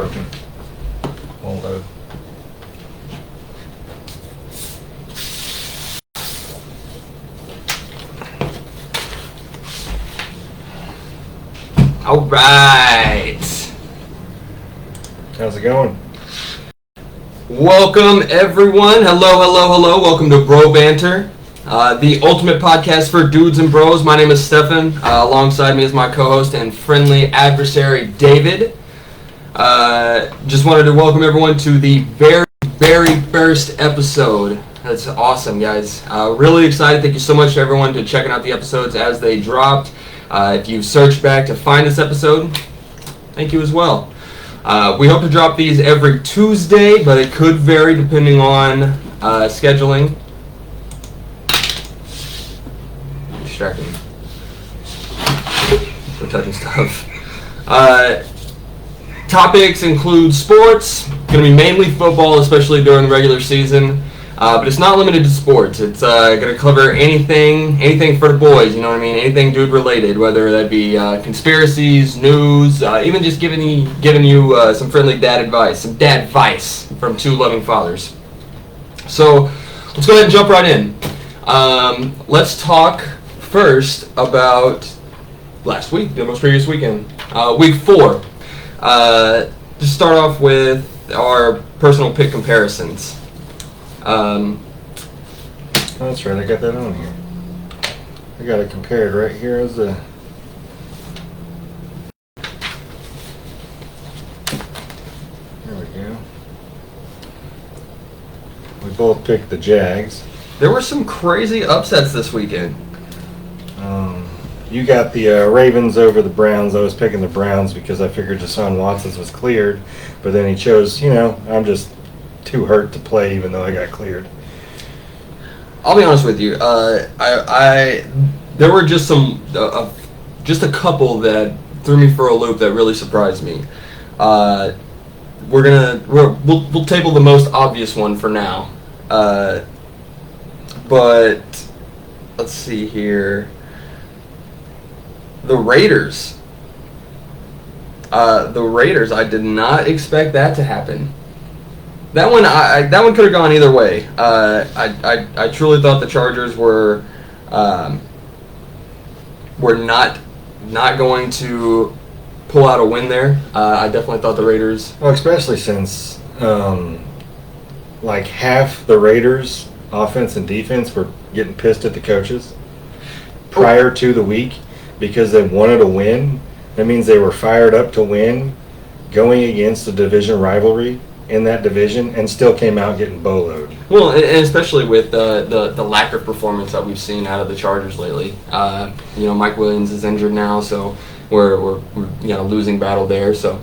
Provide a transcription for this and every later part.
broken. Won't load. All right. How's it going? Welcome, everyone. Hello. Welcome to Bro Banter, the ultimate podcast for dudes and bros. My name is Stefan. Alongside me is my co-host and friendly adversary, David. Just wanted to welcome everyone to the very first episode. That's awesome, guys. Really excited. Thank you so much to everyone for checking out the episodes as they dropped. If you've searched back to find this episode, thank you as well. We hope to drop these every Tuesday, but it could vary depending on scheduling. Distracting. We're touching stuff. Topics include sports. Going to be mainly football, especially during the regular season. But it's not limited to sports. It's going to cover anything for the boys, you know what I mean? Anything dude related, whether that be conspiracies, news, even just giving you some friendly dad advice, some dad advice from two loving fathers. So let's go ahead and jump right in. Let's talk first about last week, the most previous weekend, week 4. Just start off with our personal pick comparisons. That's right, I got that on here. I got it compared right here as a... There we go. We both picked the Jags. There were some crazy upsets this weekend. You got the Ravens over the Browns. I was picking the Browns because I figured Deshaun Watson's was cleared, but then he chose, I'm just too hurt to play even though I got cleared. I'll be honest with you. There were just just a couple that threw me for a loop that really surprised me. We'll table the most obvious one for now. But let's see here. The Raiders. I did not expect that to happen. That one could have gone either way. I truly thought the Chargers were not going to pull out a win there. I definitely thought the Raiders. Well, especially since half the Raiders' offense and defense were getting pissed at the coaches prior to the week because they wanted to win. That means they were fired up to win, going against a division rivalry in that division, and still came out getting boloed. Well, and especially with the lack of performance that we've seen out of the Chargers lately. Mike Williams is injured now, so we're losing battle there. So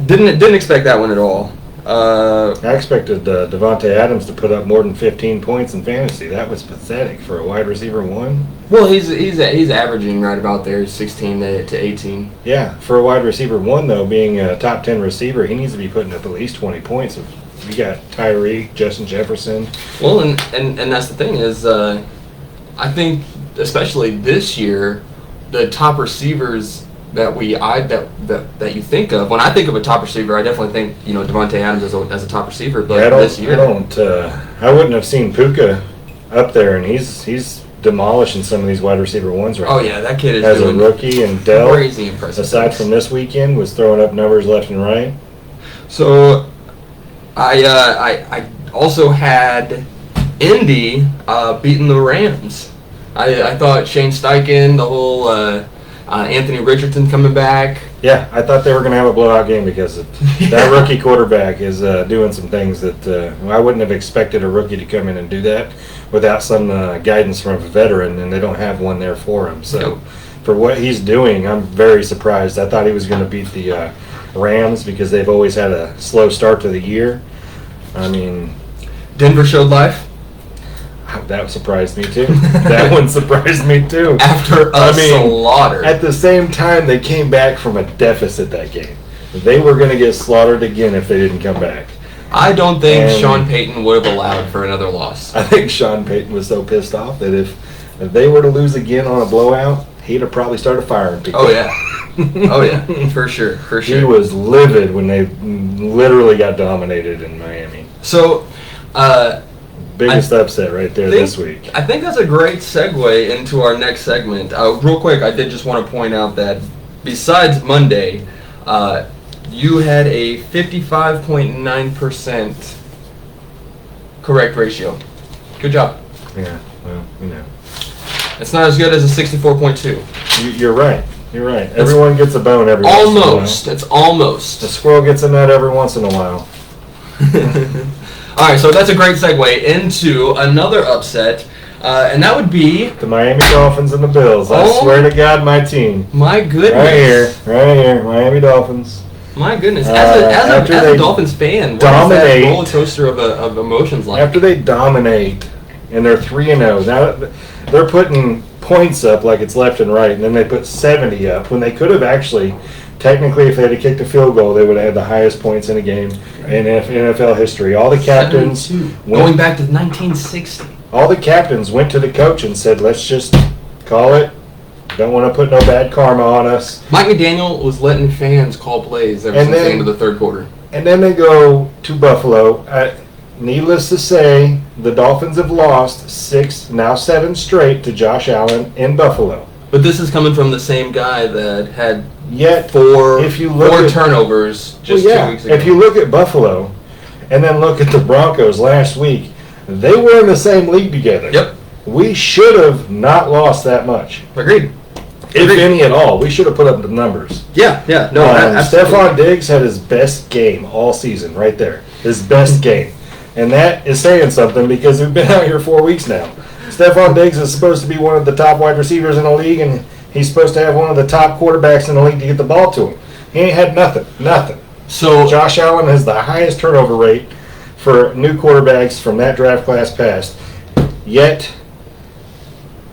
didn't expect that one at all. I expected Devontae Adams to put up more than 15 points in fantasy. That was pathetic for a wide receiver 1. Well, he's averaging right about there, 16 to 18. Yeah, for a wide receiver 1 though, being a top 10 receiver, he needs to be putting up at least 20 points. You got Tyreek, Justin Jefferson. Well, and that's the thing is, I think especially this year, the top receivers that you think of. When I think of a top receiver, I definitely think Devontae Adams as a top receiver. But this year, I wouldn't have seen Puka up there, and he's demolishing some of these wide receiver 1s right now. Oh yeah, that kid is as a rookie, and Dell, crazy impressive. Aside from this weekend, was throwing up numbers left and right. So I also had Indy beating the Rams. I thought Shane Steichen, the whole Anthony Richardson coming back. Yeah, I thought they were going to have a blowout game because that rookie quarterback is doing some things that I wouldn't have expected a rookie to come in and do that without some guidance from a veteran, and they don't have one there for him. So for what he's doing, I'm very surprised. I thought he was going to beat the Rams because they've always had a slow start to the year. I mean, Denver showed life. That surprised me too. That one surprised me too. After a slaughter. At the same time, they came back from a deficit that game. They were going to get slaughtered again if they didn't come back. I don't think Sean Payton would have allowed for another loss. I think Sean Payton was so pissed off that if they were to lose again on a blowout, he'd have probably started firing people. Oh, yeah. Oh yeah, for sure. He was livid when they literally got dominated in Miami. So, biggest upset right there this week. I think that's a great segue into our next segment. Real quick, I did just want to point out that besides Monday, you had a 55.9% correct ratio. Good job. Yeah, well, It's not as good as a 64.2. You're right. You're right. Everyone gets a bone every once in a while. Almost. It's almost. The squirrel gets a nut every once in a while. All right, so that's a great segue into another upset, and that would be the Miami Dolphins and the Bills. I swear to God, my team. My goodness. Right here, Miami Dolphins. My goodness. As a Dolphins fan, what is that roller coaster of emotions like? After they dominate, and they're 3-0, now they're putting points up like it's left and right, and then they put 70 up when they could have actually, technically, if they had kicked a field goal, they would have had the highest points in a game in NFL history. All the captains, going back to 1960, all the captains went to the coach and said, "Let's just call it. Don't want to put no bad karma on us." Mike McDaniel was letting fans call plays ever since the end of the third quarter. And then they go to Buffalo. Needless to say, the Dolphins have lost 7 straight to Josh Allen in Buffalo. But this is coming from the same guy that had four turnovers just 2 weeks ago. If you look at Buffalo and then look at the Broncos last week, they were in the same league together. Yep. We should have not lost that much. Agreed. If any at all. We should have put up the numbers. Yeah. No, Stephon Diggs had his best game all season right there. His best game. And that is saying something because we've been out here 4 weeks now. Stephon Diggs is supposed to be one of the top wide receivers in the league, and he's supposed to have one of the top quarterbacks in the league to get the ball to him. He ain't had nothing. So Josh Allen has the highest turnover rate for new quarterbacks from that draft class past. Yet,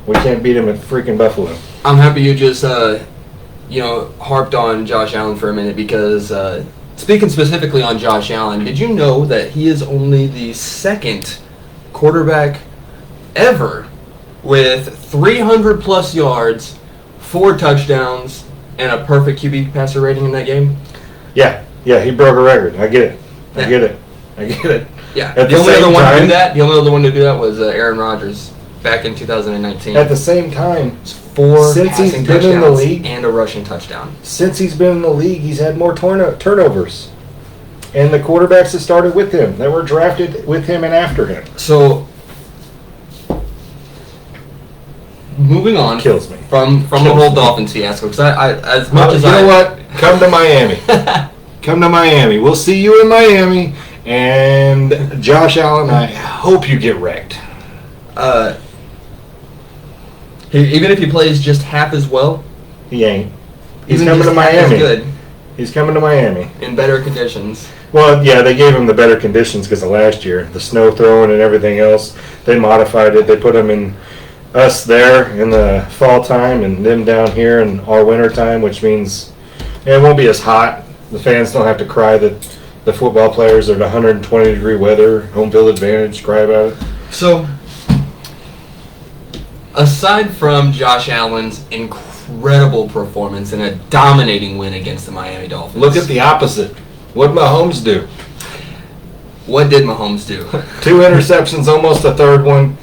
we can't beat him at freaking Buffalo. I'm happy you just, harped on Josh Allen for a minute because speaking specifically on Josh Allen, did you know that he is only the second quarterback ever with 300-plus yards, 4 touchdowns, and a perfect QB passer rating in that game? Yeah, he broke a record. I get it. Yeah. The only other one to do that was Aaron Rodgers back in 2019. At the same time, 4 since he's been in the league and a rushing touchdown. Since he's been in the league, he's had more turnovers. And the quarterbacks that started with him, that were drafted with him and after him. So, moving on kills me from the whole Dolphins fiasco, because you know what? Come to Miami. Come to Miami. We'll see you in Miami. And Josh Allen, I hope you get wrecked. Even if he plays just half as well, he ain't. He's coming to Miami. Good. He's coming to Miami in better conditions. Well, yeah, they gave him the better conditions because of last year, the snow throwing and everything else. They modified it. They put him in us there in the fall time and them down here in our winter time, which means it won't be as hot. The fans don't have to cry that the football players are at 120-degree weather, home field advantage, cry about it. So, aside from Josh Allen's incredible performance and a dominating win against the Miami Dolphins, look at the opposite. What'd Mahomes do? What did Mahomes do? 2 interceptions, almost a third one.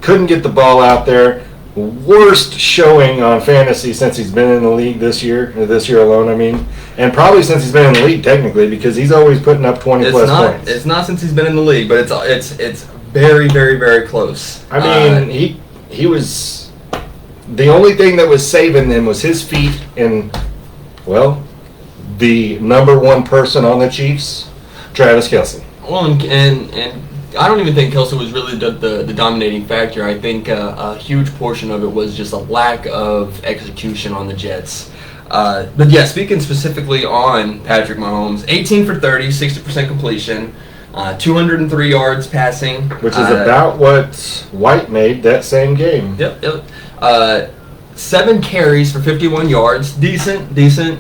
Couldn't get the ball out there. Worst showing on fantasy since he's been in the league this year alone, I mean. And probably since he's been in the league, technically, because he's always putting up 20-plus points. It's not since he's been in the league, but it's very, very, very number 1 I mean, he was... The only thing that was saving him was his feet and, well, the number 1 person on the Chiefs, Travis Kelce. Well, and I don't even think Kelce was really the dominating factor. I think a huge portion of it was just a lack of execution on the Jets. But yeah, speaking specifically on Patrick Mahomes, 18 for 30, 60% completion, 203 yards passing. Which is about what White made that same game. Yep. 7 carries for 51 yards. Decent,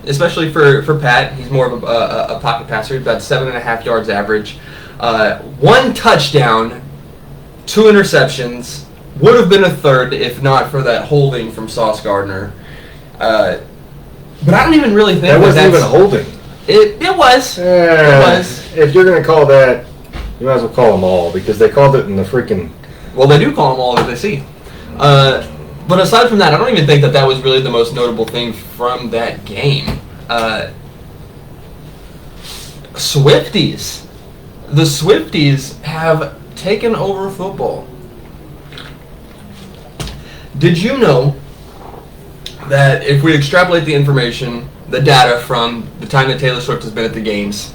especially for Pat. He's more of a pocket passer, about 7.5 yards average. 1 touchdown, 2 interceptions. Would have been a third if not for that holding from Sauce Gardner. But I don't even really think that wasn't even holding. It was. It was. If you're going to call that, you might as well call them all, because they called it in the freaking... Well, they do call them all that they see. But aside from that, I don't even think that was really the most notable thing from that game. Swifties. The Swifties have taken over football. Did you know that if we extrapolate the information, the data from the time that Taylor Swift has been at the games,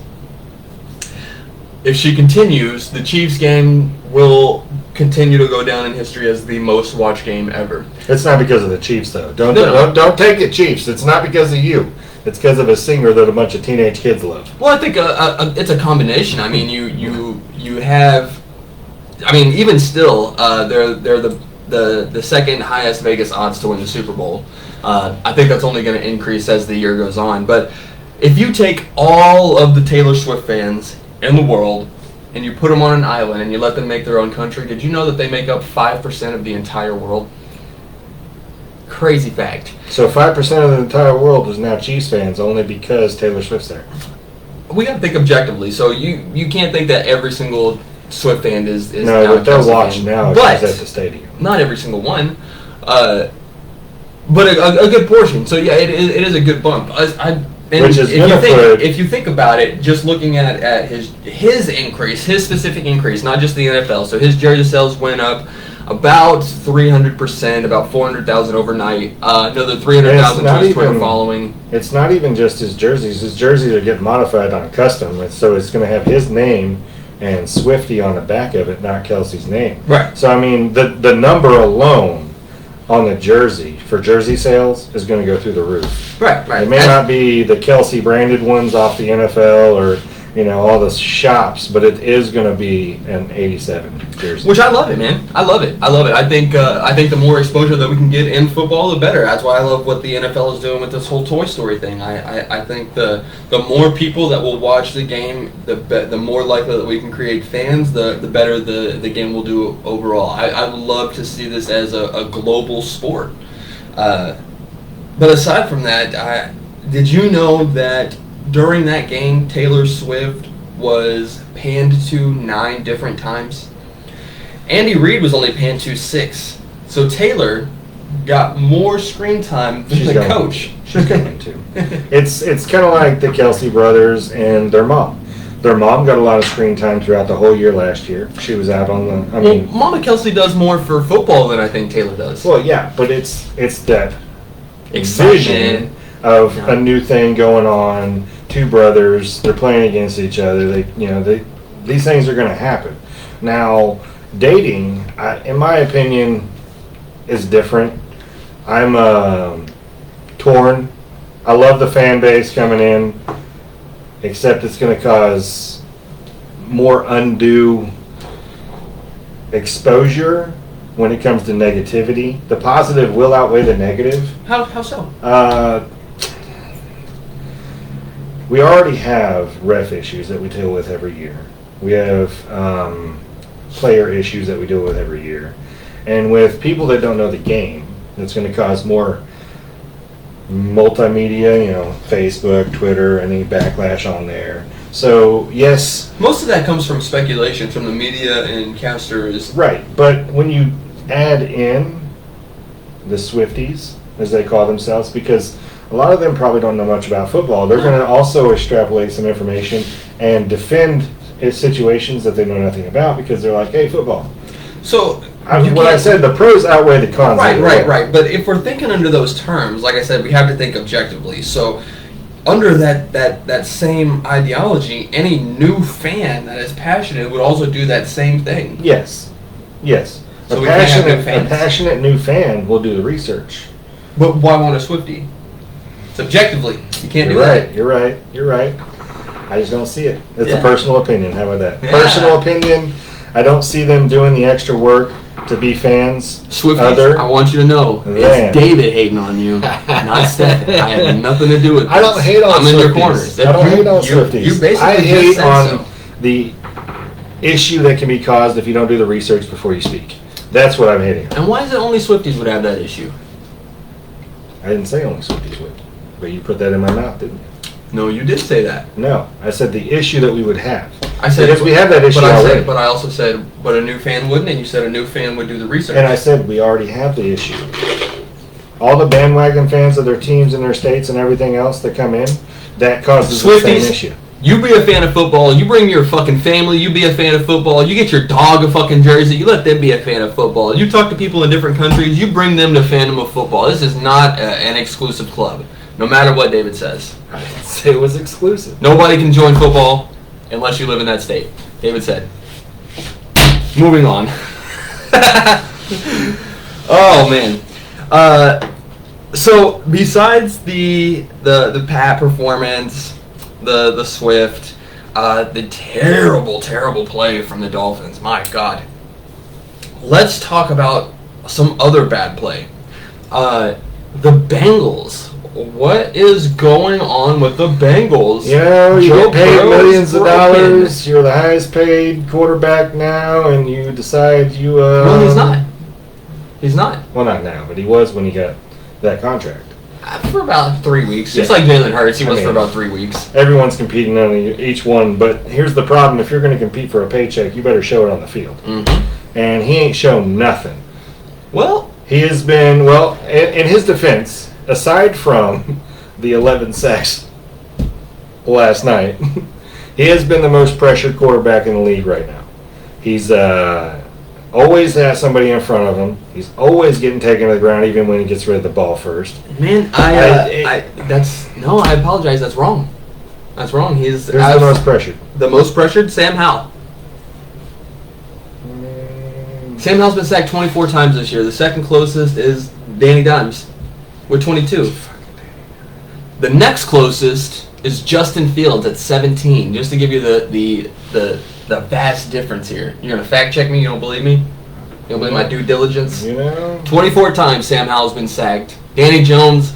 if she continues, the Chiefs game will continue to go down in history as the most watched game ever. It's not because of the Chiefs, though. Don't take it, Chiefs. It's not because of you. It's because of a singer that a bunch of teenage kids love. Well, I think it's a combination. I mean, you have, I mean, even still, they're the second highest Vegas odds to win the Super Bowl. I think that's only going to increase as the year goes on. But if you take all of the Taylor Swift fans in the world and you put them on an island and you let them make their own country, did you know that they make up 5% of the entire world? Crazy fact. So 5% of the entire world is now Chiefs fans only because Taylor Swift's there. We got to think objectively. So you can't think that every single Swift fan is no, now but they'll watch now but at the stadium. Not every single one. But a good portion. So yeah, it is a good bump. Which is if you think about it, just looking at his increase, his specific increase, not just the NFL. So his jersey sales went up about 300%, about 400,000 overnight. Another 300,000 to his Twitter following. It's not even just his jerseys. His jerseys are getting modified on custom, so it's going to have his name and Swifty on the back of it, not Kelsey's name. Right. So I mean, the number alone on the jersey for jersey sales is going to go through the roof. Right. It may not be the Kelsey branded ones off the NFL or all the shops, but it is going to be an 87 jersey. Which I love it, man. I love it. I think the more exposure that we can get in football, the better. That's why I love what the NFL is doing with this whole Toy Story thing. I think the more people that will watch the game, the more likely that we can create fans, the better the game will do overall. I would love to see this as a global sport. But aside from that, did you know that during that game, Taylor Swift was panned to 9 different times? Andy Reid was only panned to 6. So Taylor got more screen time than the coach. She's going to. It's kind of like the Kelsey brothers and their mom. Their mom got a lot of screen time throughout the whole year last year. She was out on the... Mama Kelsey does more for football than I think Taylor does. Well, yeah, but it's that excitement vision of a new thing going on. 2 brothers, they're playing against each other. These things are going to happen. Now, dating, in my opinion, is different. I'm torn. I love the fan base coming in, except it's going to cause more undue exposure when it comes to negativity. The positive will outweigh the negative. How so? We already have ref issues that we deal with every year. We have player issues that we deal with every year. And with people that don't know the game, it's going to cause more multimedia, Facebook, Twitter, any backlash on there. So, yes. Most of that comes from speculation from the media and casters. Right. But when you add in the Swifties, as they call themselves, because a lot of them probably don't know much about football. They're going to also extrapolate some information and defend situations that they know nothing about because they're like, hey, football. So I said, the pros outweigh the cons. Right. But if we're thinking under those terms, like I said, we have to think objectively. So under that same ideology, any new fan that is passionate would also do that same thing. Yes. So a passionate new fan will do the research. But why want a Swiftie? Subjectively, you can't do that. You're right. I just don't see it. It's a personal opinion. How about that? Yeah. Personal opinion. I don't see them doing the extra work to be fans. Swifties, I want you to know, it's David hating on you, not Stephen. I have nothing to do with this. I don't hate on Swifties. I'm in your corners. I don't hate on Swifties. You basically I hate on so. The issue that can be caused if you don't do the research before you speak. That's what I'm hating on. And why is it only Swifties would have that issue? I didn't say only Swifties would. But you put that in my mouth, didn't you? No, you did say that. No, I said the issue that we would have. I said because we have that issue already. But I also said, but a new fan wouldn't, and you said a new fan would do the research. And I said we already have the issue. All the bandwagon fans of their teams and their states and everything else that come in, that causes the same issue. You be a fan of football. You bring your fucking family. You be a fan of football. You get your dog a fucking jersey. You let them be a fan of football. You talk to people in different countries. You bring them to fandom of football. This is not an exclusive club, no matter what David says. I didn't say it was exclusive. Nobody can join football unless you live in that state. David said. Moving on. Oh man. So besides the Pat performance, the Swift, the terrible play from the Dolphins. My God. Let's talk about some other bad play. The Bengals. What is going on with the Bengals? You know, you Joe get paid Burrow millions is of broken. dollars. You're the highest paid quarterback now, and you decide you. No, he's not. He's not. Well, not now, but he was when he got that contract. For about 3 weeks. Just Yeah. like Jalen Hurts, he was I for mean, about 3 weeks. Everyone's competing on each one, but here's the problem: if you're going to compete for a paycheck, you better show it on the field. Mm-hmm. And he ain't shown nothing. Well, He has been in his defense, aside from the 11 sacks last night, he has been the most pressured quarterback in the league right now. He's always has somebody in front of him. He's always getting taken to the ground, even when he gets rid of the ball first. man, I apologize. That's wrong. That's wrong. He's Who's the most pressured? The most pressured, Sam Howell. Sam Howell's been sacked 24 times this year. The second closest is Danny Dimes with 22. The next closest is Justin Fields at 17. Just to give you the vast difference here. You're gonna fact check me? You don't believe me? You don't believe my due diligence? You know, 24 times Sam Howell's been sacked. Danny Jones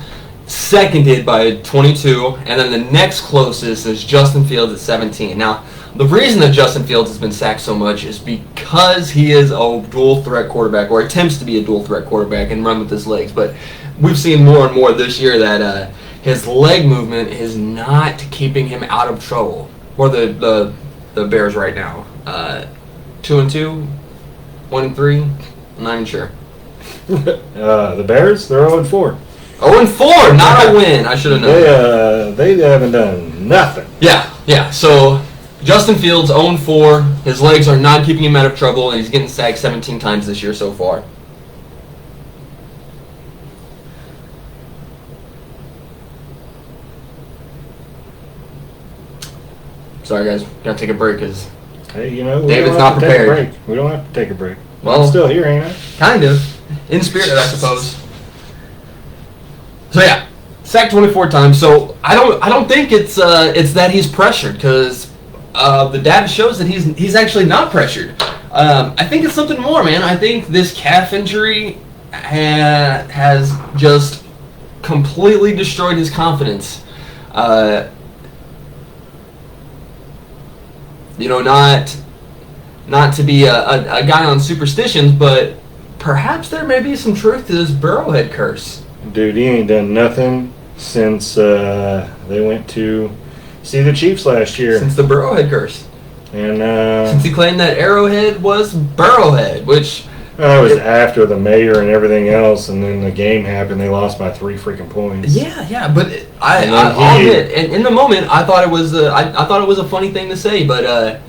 seconded by 22, and then the next closest is Justin Fields at 17. Now, the reason that Justin Fields has been sacked so much is because he is a dual threat quarterback, or attempts to be a dual threat quarterback and run with his legs. But we've seen more and more this year that his leg movement is not keeping him out of trouble. Or the Bears right now, 2-2, 1-3. I'm not even sure. the Bears, they're 0-4. 0-4, not a win. I should have known. They haven't done nothing. Yeah. So Justin Fields 0-4. His legs are not keeping him out of trouble, and he's getting sacked 17 times this year so far. Sorry, guys. Gotta take a break because Hey, you know, we David's don't not have to take a prepared. break. We don't have to take a break. Well, I'm still here, ain't I? kind of in spirit, I suppose. So yeah, sacked 24 times. So I don't think it's that he's pressured, because the data shows that he's actually not pressured. I think it's something more, man. I think this calf injury has just completely destroyed his confidence. Not to be a guy on superstitions, but perhaps there may be some truth to this Burrowhead curse. Dude, he ain't done nothing since they went to see the Chiefs last year. Since the Burrowhead curse. And Since he claimed that Arrowhead was Burrowhead, which... it was after the mayor and everything else, and then the game happened. They lost by 3 freaking points. Yeah, but I'll admit, in the moment, I thought it was a funny thing to say, but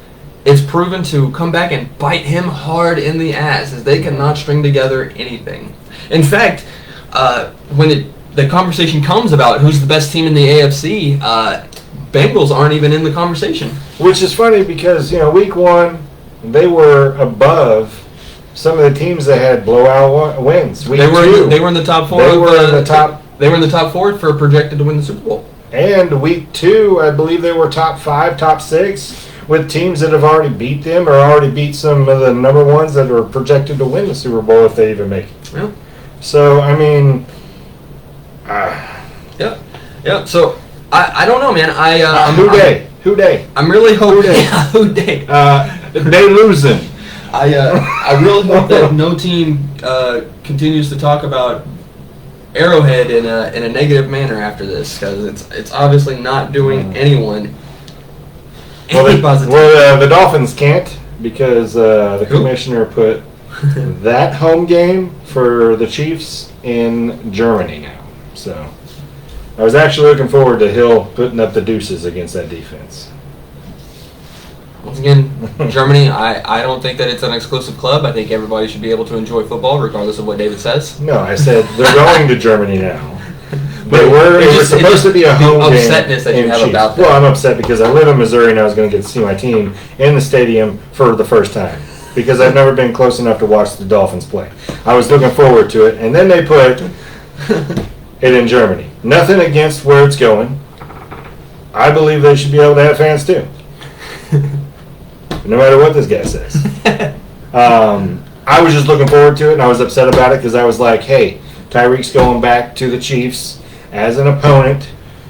it's proven to come back and bite him hard in the ass, as they cannot string together anything. In fact, when the conversation comes about who's the best team in the AFC, Bengals aren't even in the conversation. Which is funny because, week 1, they were above some of the teams that had blowout wins. Week 2, they were in the top 4. They were in the top. They were in the top 4 for projected to win the Super Bowl. And week 2, I believe they were top 5, top 6, with teams that have already beat them or already beat some of the number ones that are projected to win the Super Bowl if they even make it. Yeah. So, I mean... Yeah. So, I don't know, man. Who day? I'm really hoping... Who day? They losing. I really hope that no team continues to talk about Arrowhead in a negative manner after this, because it's obviously not doing anyone any positive. Well, the Dolphins can't because the commissioner put that home game for the Chiefs in Germany now. So I was actually looking forward to Hill putting up the deuces against that defense. Once again, Germany, I don't think that it's an exclusive club. I think everybody should be able to enjoy football regardless of what David says. No, I said they're going to Germany now. It was supposed to be a home game. Upsetness that you have Chiefs. about that. Well, I'm upset because I live in Missouri and I was going to get to see my team in the stadium for the first time because I've never been close enough to watch the Dolphins play. I was looking forward to it, and then they put it in Germany. Nothing against where it's going. I believe they should be able to have fans too. No matter what this guy says. I was just looking forward to it, and I was upset about it because I was like, hey, Tyreek's going back to the Chiefs as an opponent,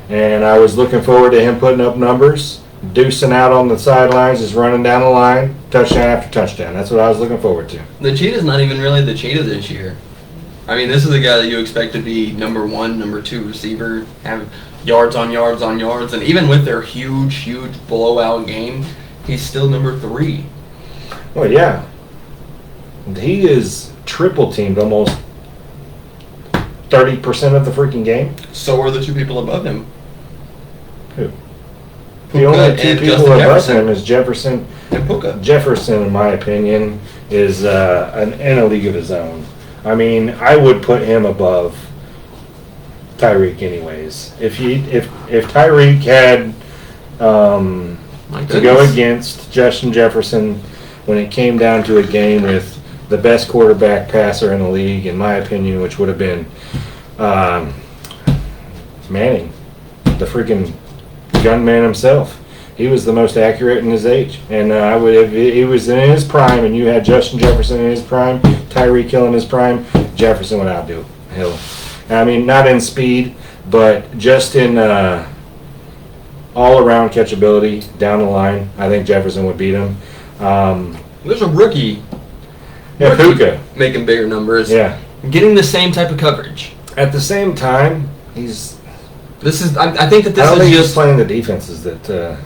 and I was looking forward to him putting up numbers, deucing out on the sidelines, just running down the line, touchdown after touchdown. That's what I was looking forward to. The Cheetah's not even really the Cheetah this year. I mean, this is a guy that you expect to be number 1, number 2 receiver, have yards on yards on yards, and even with their huge blowout game, he's still number 3. Well, yeah. He is triple teamed almost 30% of the freaking game. So are the 2 people above him. Who? Puka the only 2 and people Justin above Jefferson. him is Jefferson. And Puka. Jefferson, in my opinion, is in a league of his own. I mean, I would put him above Tyreek anyways. If Tyreek had to go against Justin Jefferson when it came down to a game with the best quarterback passer in the league, in my opinion, which would have been Manning, the freaking gunman himself. He was the most accurate in his age. And I would, if he was in his prime and you had Justin Jefferson in his prime, Tyreek Hill in his prime, Jefferson would outdo Hill. I mean, not in speed, but just in all-around catchability down the line. I think Jefferson would beat him. There's a rookie. Yeah, Puka. Making bigger numbers. Yeah. Getting the same type of coverage. At the same time, I think that this is just playing the defenses that.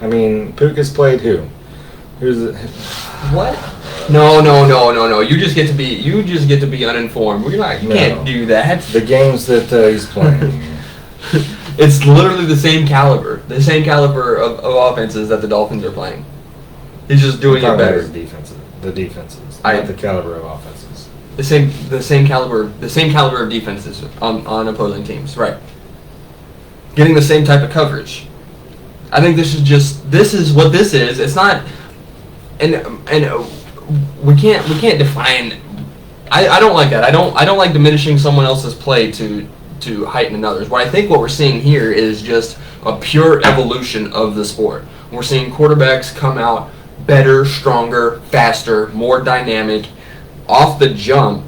I mean, Puka's played who? What? No. You just get to be uninformed. You can't do that. The games that he's playing. It's literally the same caliber of offenses that the Dolphins are playing. He's just doing it better. The defenses, not the caliber of offenses. The same caliber of defenses on opposing teams, right? Getting the same type of coverage. I think this is what this is. It's not, and we can't define. I don't like that. I don't like diminishing someone else's play to heighten another's. What we're seeing here is just a pure evolution of the sport. We're seeing quarterbacks come out better, stronger, faster, more dynamic off the jump,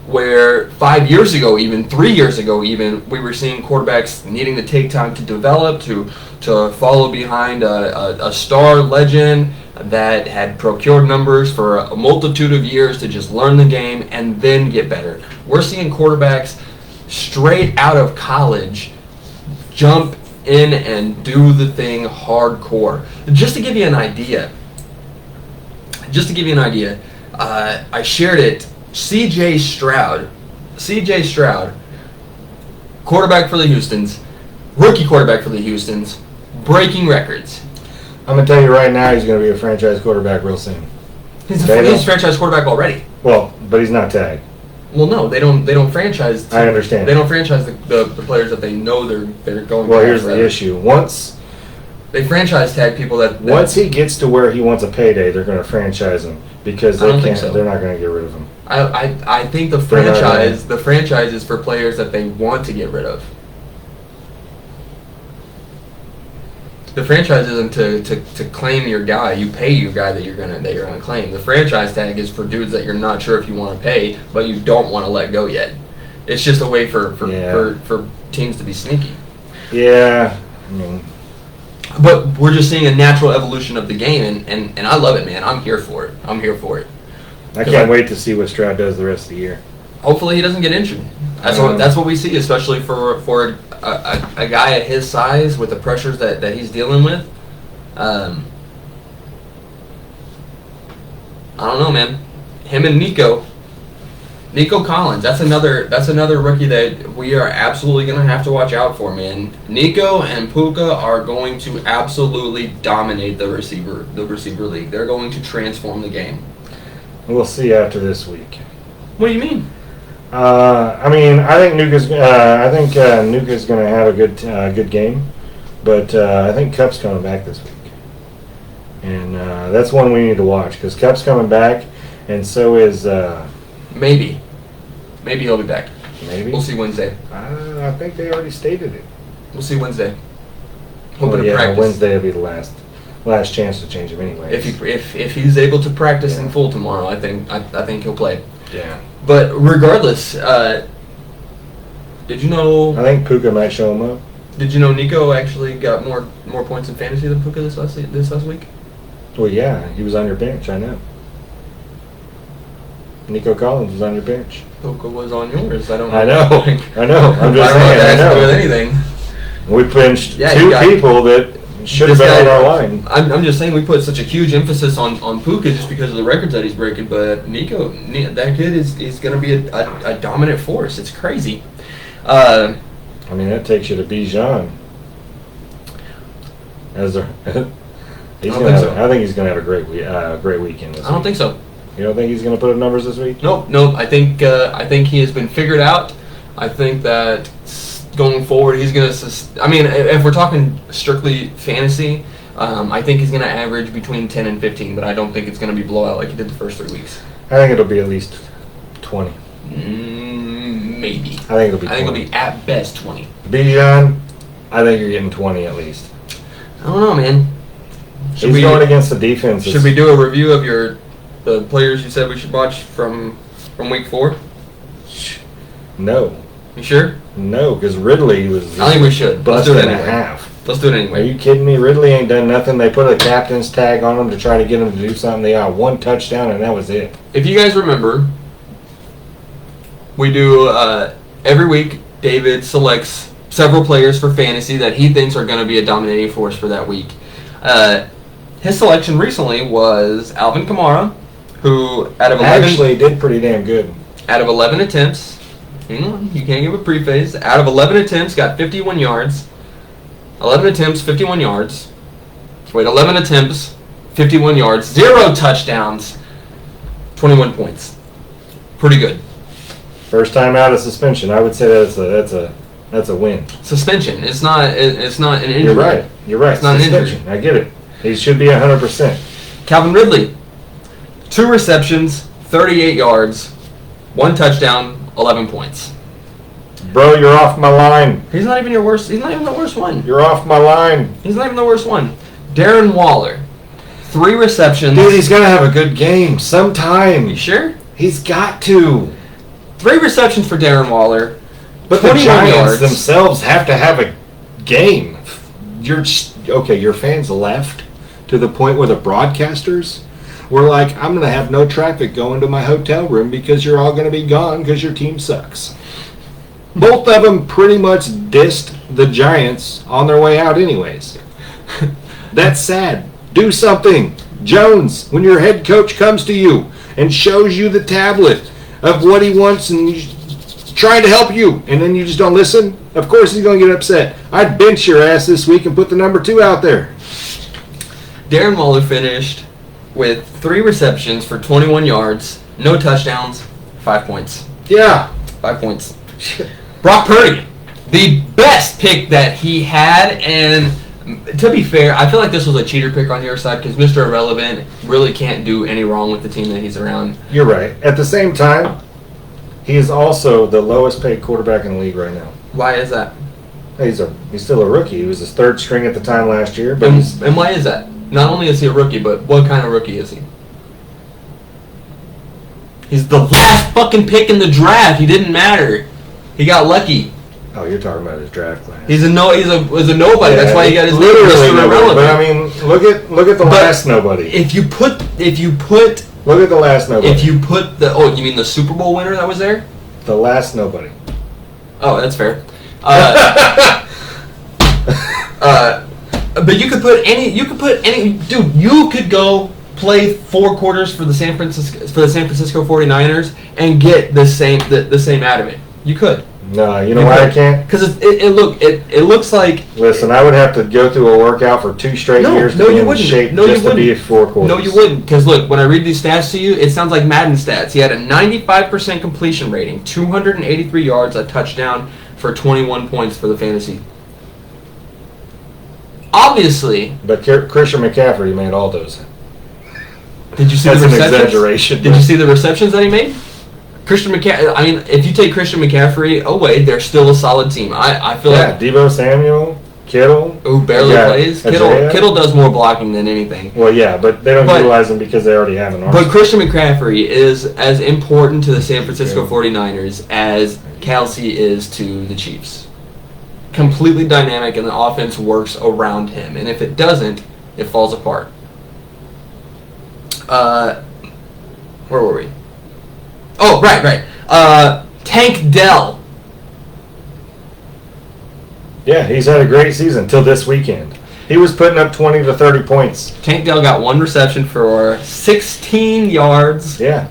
where 5 years ago, even 3 years ago, even we were seeing quarterbacks needing to take time to develop, to follow behind a star legend that had procured numbers for a multitude of years to just learn the game and then get better. We're seeing quarterbacks straight out of college jump in and do the thing hardcore. Just to give you an idea, I shared it. C.J. Stroud, quarterback for the Houstons, rookie quarterback for the Houstons, breaking records. I'm going to tell you right now, he's going to be a franchise quarterback real soon. He's a franchise quarterback already. Well, but he's not tagged. Well, no, they don't franchise. I understand. They don't franchise the players that they know they're going. Well, here's the issue. Once they franchise tag people that once he gets to where he wants a payday, they're going to franchise him because they can't. So. They're not going to get rid of him. I think the franchise is for players that they want to get rid of. The franchise isn't to claim your guy. You pay your guy that you're gonna claim. The franchise tag is for dudes that you're not sure if you want to pay, but you don't want to let go yet. It's just a way for teams to be sneaky. Yeah, I mean, but we're just seeing a natural evolution of the game, and I love it, man. I'm here for it. I can't wait to see what Stroud does the rest of the year. hopefully he doesn't get injured. That's what we see, especially for a guy at his size with the pressures that he's dealing with. I don't know, man. Him and Nico Collins. That's another rookie that we are absolutely going to have to watch out for, man. Nico and Puka are going to absolutely dominate the receiver league. They're going to transform the game. We'll see after this week. What do you mean? I think Nuka's going to have a good game, but I think Cup's coming back this week, and that's one we need to watch because Cup's coming back, and so is maybe he'll be back. Maybe we'll see Wednesday. I think they already stated it. We'll see Wednesday. Wednesday will be the last chance to change him anyway. If he's able to practice in full tomorrow, I think he'll play. Yeah. But regardless, did you know? I think Puka might show him up. Did you know Nico actually got more points in fantasy than Puka this last week? Well, yeah, he was on your bench. I know. Nico Collins was on your bench. Puka was on yours. I know. I'm just saying. I know. With anything. We benched two people that should have been on our line. I'm just saying we put such a huge emphasis on Puka just because of the records that he's breaking, but Nico, that kid is going to be a dominant force. It's crazy. That takes you to Bijan. I think he's going to have a great weekend this week. I don't think so. You don't think he's going to put up numbers this week? Nope. I think he has been figured out. I think that going forward, he's going to. If we're talking strictly fantasy, I think he's going to average between 10 and 15, but I don't think it's going to be blowout like he did the first 3 weeks. I think it'll be at least 20. Maybe. I think it'll be at best 20. Bijan, I think you're getting 20 at least. I don't know, man. He's going against the defense. Should we do a review of the players you said we should watch from week 4? No. You sure? No, because Ridley was. I think we should. Let's do it anyway. Let's do it anyway. Are you kidding me? Ridley ain't done nothing. They put a captain's tag on him to try to get him to do something. They got 1 touchdown, and that was it. If you guys remember, we do every week. David selects several players for fantasy that he thinks are going to be a dominating force for that week. His selection recently was Alvin Kamara, who out of 11 actually did pretty damn good. Out of 11 attempts, you can't give a preface. Out of 11 attempts, got 51 yards. 11 attempts, 51 yards. 11 attempts, 51 yards, 0 touchdowns, 21 points. Pretty good. First time out of suspension. I would say that's a win. Suspension. It's not an injury. You're right. It's not suspension. an injury. I get it. He should be 100%. Calvin Ridley, 2 receptions, 38 yards, 1 touchdown, 11 points. Bro, you're off my line. He's not even the worst one. You're off my line. He's not even the worst one. Darren Waller, 3 receptions. Dude, he's gonna have a good game sometime. You sure? He's got to. 3 receptions for Darren Waller. But the Giants themselves have to have a game. Your fans left to the point where the broadcasters were like, I'm going to have no traffic going to my hotel room because you're all going to be gone because your team sucks. Both of them pretty much dissed the Giants on their way out anyways. That's sad. Do something. Jones, when your head coach comes to you and shows you the tablet of what he wants and he's trying to help you, and then you just don't listen, of course he's going to get upset. I'd bench your ass this week and put the number 2 out there. Darren Waller finished with 3 receptions for 21 yards, no touchdowns, 5 points. Yeah. 5 points. Brock Purdy, the best pick that he had, and to be fair, I feel like this was a cheater pick on your side because Mr. Irrelevant really can't do any wrong with the team that he's around. You're right. At the same time, he is also the lowest paid quarterback in the league right now. Why is that? He's still a rookie. He was his 3rd string at the time last year. But and why is that? Not only is he a rookie, but what kind of rookie is he? He's the last fucking pick in the draft. He didn't matter. He got lucky. Oh, you're talking about his draft class. He's a nobody. Yeah, that's why he got his name. Literally nobody. But I mean, look at the last nobody. If you put look at the last nobody. If you put you mean the Super Bowl winner that was there? The last nobody. Oh, that's fair. But you could put any. Dude, you could go play 4 quarters for the San Francisco 49ers and get the same out of it. You could. No, you know why I can't? Because it looks like. Listen, I would have to go through a workout for 2 straight years to be in shape to be 4 quarters. No, you wouldn't. Because look, when I read these stats to you, it sounds like Madden stats. He had a 95% completion rating, 283 yards, a touchdown for 21 points for the fantasy. Obviously. But Christian McCaffrey made all those. Did you see That's the receptions? an exaggeration. Did you see the receptions that he made? Christian McCaffrey. I mean, if you take Christian McCaffrey away, they're still a solid team. I feel like Deebo Samuel, Kittle, who barely plays. Kittle does more blocking than anything. Well, yeah, but they don't utilize him because they already have an arsenal. But Christian McCaffrey is as important to the San Francisco 49ers as Kelsey is to the Chiefs. Completely dynamic, and the offense works around him. And if it doesn't, it falls apart. Where were we? Oh, right. Tank Dell. Yeah, he's had a great season till this weekend. He was putting up 20 to 30 points. Tank Dell got 1 reception for 16 yards. Yeah.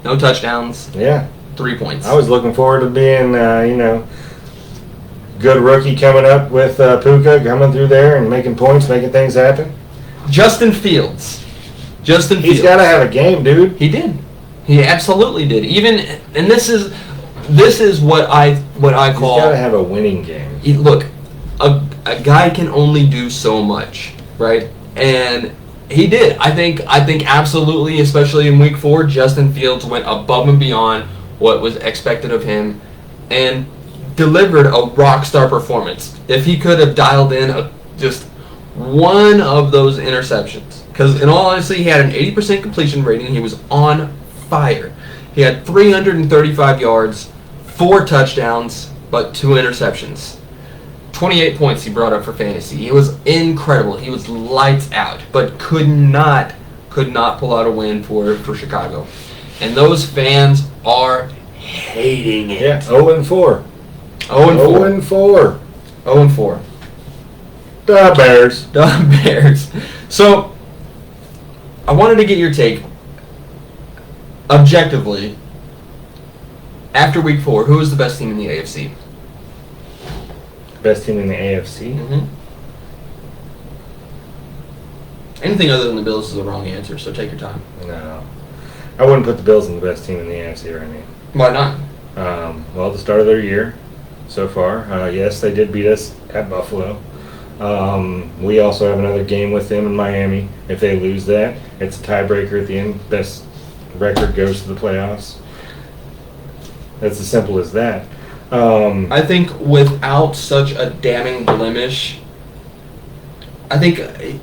No touchdowns. Yeah. 3 points. I was looking forward to being, good rookie coming up with Puka coming through there and making points, making things happen. Justin Fields. He's got to have a game, dude. He did. He absolutely did. And this is what I call. He's got to have a winning game. Look, a guy can only do so much, right? And he did. I think absolutely, especially in Week 4, Justin Fields went above and beyond what was expected of him, and delivered a rock star performance. If he could have dialed in just one of those interceptions, because in all honesty, he had an 80% completion rating. He was on fire. He had 335 yards, 4 touchdowns, but 2 interceptions. 28 points he brought up for fantasy. He was incredible. He was lights out, but could not pull out a win for Chicago. And those fans are hating it. Yeah, 0-4. 0-4. 0-4. 0-4. The Bears. The Bears. So, I wanted to get your take. Objectively, after Week 4, who is the best team in the AFC? Best team in the AFC? Mm-hmm. Anything other than the Bills is the wrong answer, so take your time. No. I wouldn't put the Bills in the best team in the AFC right now. Why not? Well, the start of their year so far, yes, they did beat us at Buffalo. We also have another game with them in Miami. If they lose that, it's a tiebreaker at the end. Best record goes to the playoffs. It's as simple as that. I think without such a damning blemish, I think if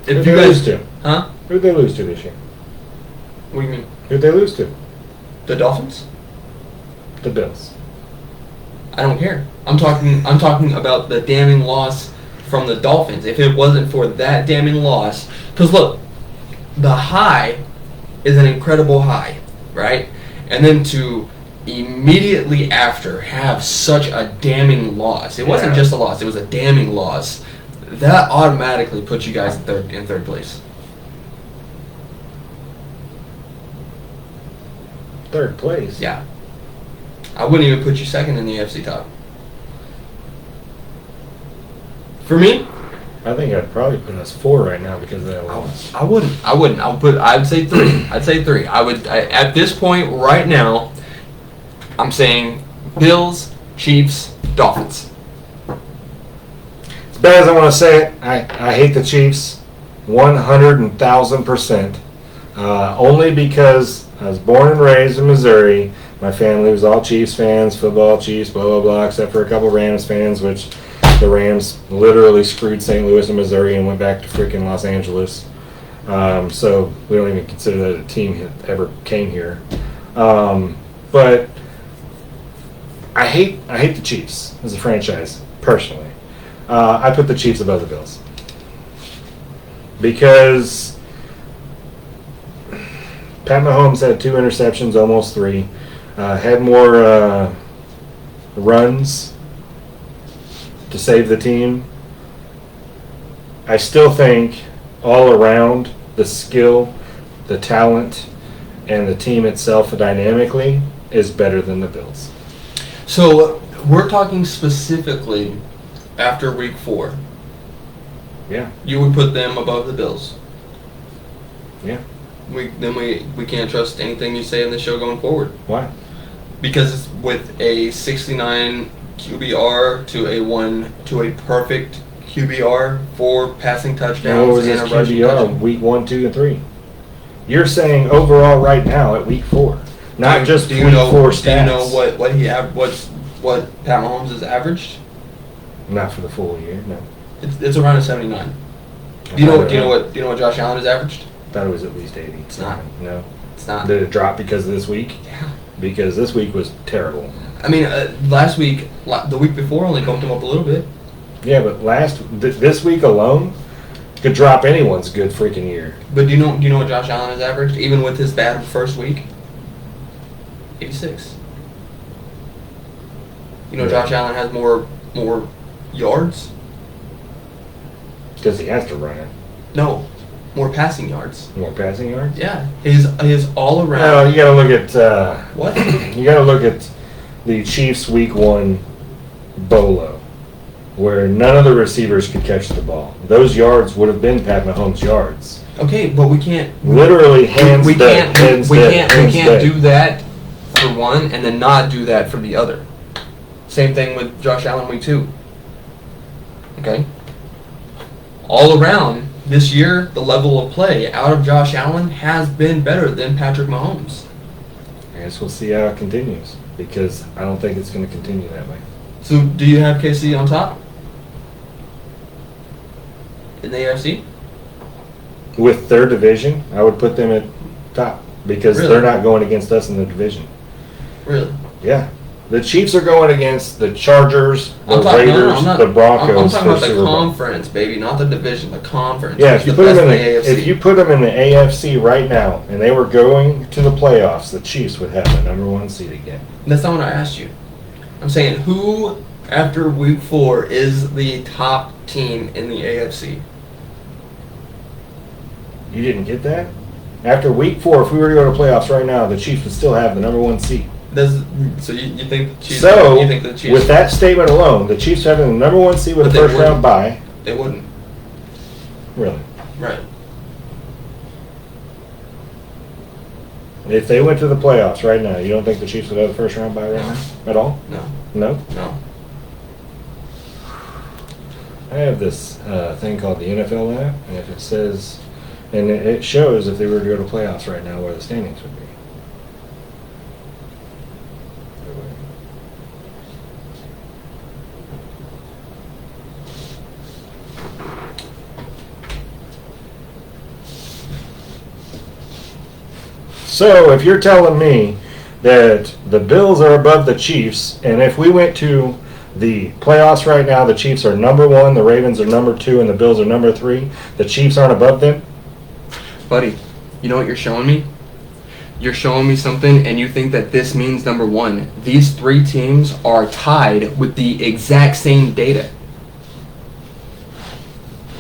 you guys... Huh? Who'd they lose to this year? What do you mean? Who'd they lose to? The Dolphins? The Bills. I don't care. I'm talking about the damning loss from the Dolphins. If it wasn't for that damning loss, because look, the high is an incredible high, right? And then to immediately after have such a damning loss, it wasn't just a loss; it was a damning loss. That automatically puts you guys in third place. Third place? Yeah. I wouldn't even put you second in the AFC top. For me, I think I'd probably put us 4 right now because of that loss. I wouldn't. I'd say 3. At this point right now, I'm saying Bills, Chiefs, Dolphins. As bad as I want to say it, I hate the Chiefs 100,000%. Only because I was born and raised in Missouri. My family was all Chiefs fans, football Chiefs, blah, blah, blah, except for a couple Rams fans, which the Rams literally screwed St. Louis and Missouri and went back to freaking Los Angeles. So we don't even consider that a team that ever came here. But I hate the Chiefs as a franchise, personally. I put the Chiefs above the Bills. Because Pat Mahomes had 2 interceptions, almost 3. had more runs to save the team. I still think all around the skill, the talent, and the team itself dynamically is better than the Bills. So we're talking specifically after week 4. Yeah. You would put them above the Bills. Yeah. We can't trust anything you say in the show going forward. Why? Because with a 69 QBR to a perfect QBR, 4 passing touchdowns, And what was his and a rushing QBR touchdown. week 1, 2, and 3? You're saying overall right now at week 4, not just week 4 stats. Do you know what Pat Mahomes has averaged? Not for the full year, no. It's around a 79. Do you know what Josh Allen has averaged? I thought it was at least 80. It's not. No. It's not. Did it drop because of this week? Yeah. Because this week was terrible. I mean, last week, the week before, only bumped him up a little bit. Yeah, but this week alone could drop anyone's good freaking year. But do you know what Josh Allen has averaged, even with his bad first week? 86. You know, Yeah. Josh Allen has more yards. Because he has to run it. No, more passing yards. More passing yards? Yeah, his all around. No, you got to look at What? you got to look at the Chiefs' Week 1 bolo, where none of the receivers could catch the ball. Those yards would have been Pat Mahomes' yards. Okay, but we can't. Literally hands We dead. can't. We hands can't dead. do that for one, and then not do that for the other. Same thing with Josh Allen week 2. Okay. All around this year, the level of play out of Josh Allen has been better than Patrick Mahomes. I guess we'll see how it continues, because I don't think it's going to continue that way. So, do you have KC on top in the AFC? With their division, I would put them at top, because Really? they're not going against us in the division. Really? Yeah. The Chiefs are going against the Chargers, the I'm talking, Raiders, I'm not, the Broncos. I'm talking about for the Super Bowl. conference, baby, not the division. The conference. Yeah, Who's if you the put them best in in the AFC? if you put them in the AFC right now, and they were going to the playoffs, the Chiefs would have the number 1 seed again. That's not what I asked you. I'm saying who, after week 4, is the top team in the AFC? You didn't get that? After week 4, if we were to go to playoffs right now, the Chiefs would still have the number 1 seed. So you think the Chiefs? So, you think the Chiefs? with that statement alone, the Chiefs having the number 1 seed with a But they first round wouldn't. bye. They wouldn't. Really? Right. If they went to the playoffs right now, you don't think the Chiefs would have a first round bye right now? At all? No. No? No. I have this thing called the NFL app, and if it says, and it shows if they were to go to playoffs right now where the standings would be. So if you're telling me that the Bills are above the Chiefs, and if we went to the playoffs right now, the Chiefs are number 1, the Ravens are number 2, and the Bills are number 3, the Chiefs aren't above them? Buddy, you know what you're showing me? You're showing me something, and you think that this means number 1. These 3 teams are tied with the exact same data.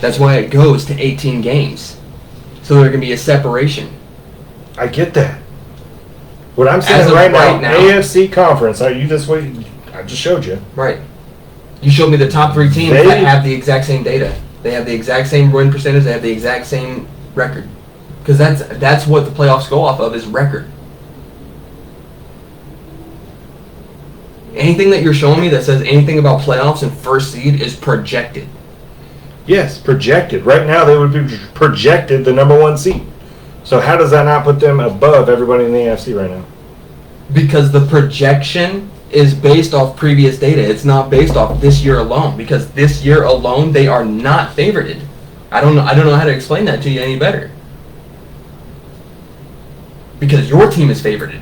That's why it goes to 18 games. So there can be a separation. I get that. What I'm As saying of right right now, now- AFC conference, I just showed you. Right. You showed me the top 3 teams They- that have the exact same data. They have the exact same win percentage. They have the exact same record. Because that's what the playoffs go off of is record. Anything that you're showing me that says anything about playoffs and first seed is projected. Yes, projected. Right now they would be projected the number 1 seed. So how does that not put them above everybody in the AFC right now? Because the projection is based off previous data. It's not based off this year alone. Because this year alone, they are not favorited. I don't know how to explain that to you any better. Because your team is favorited.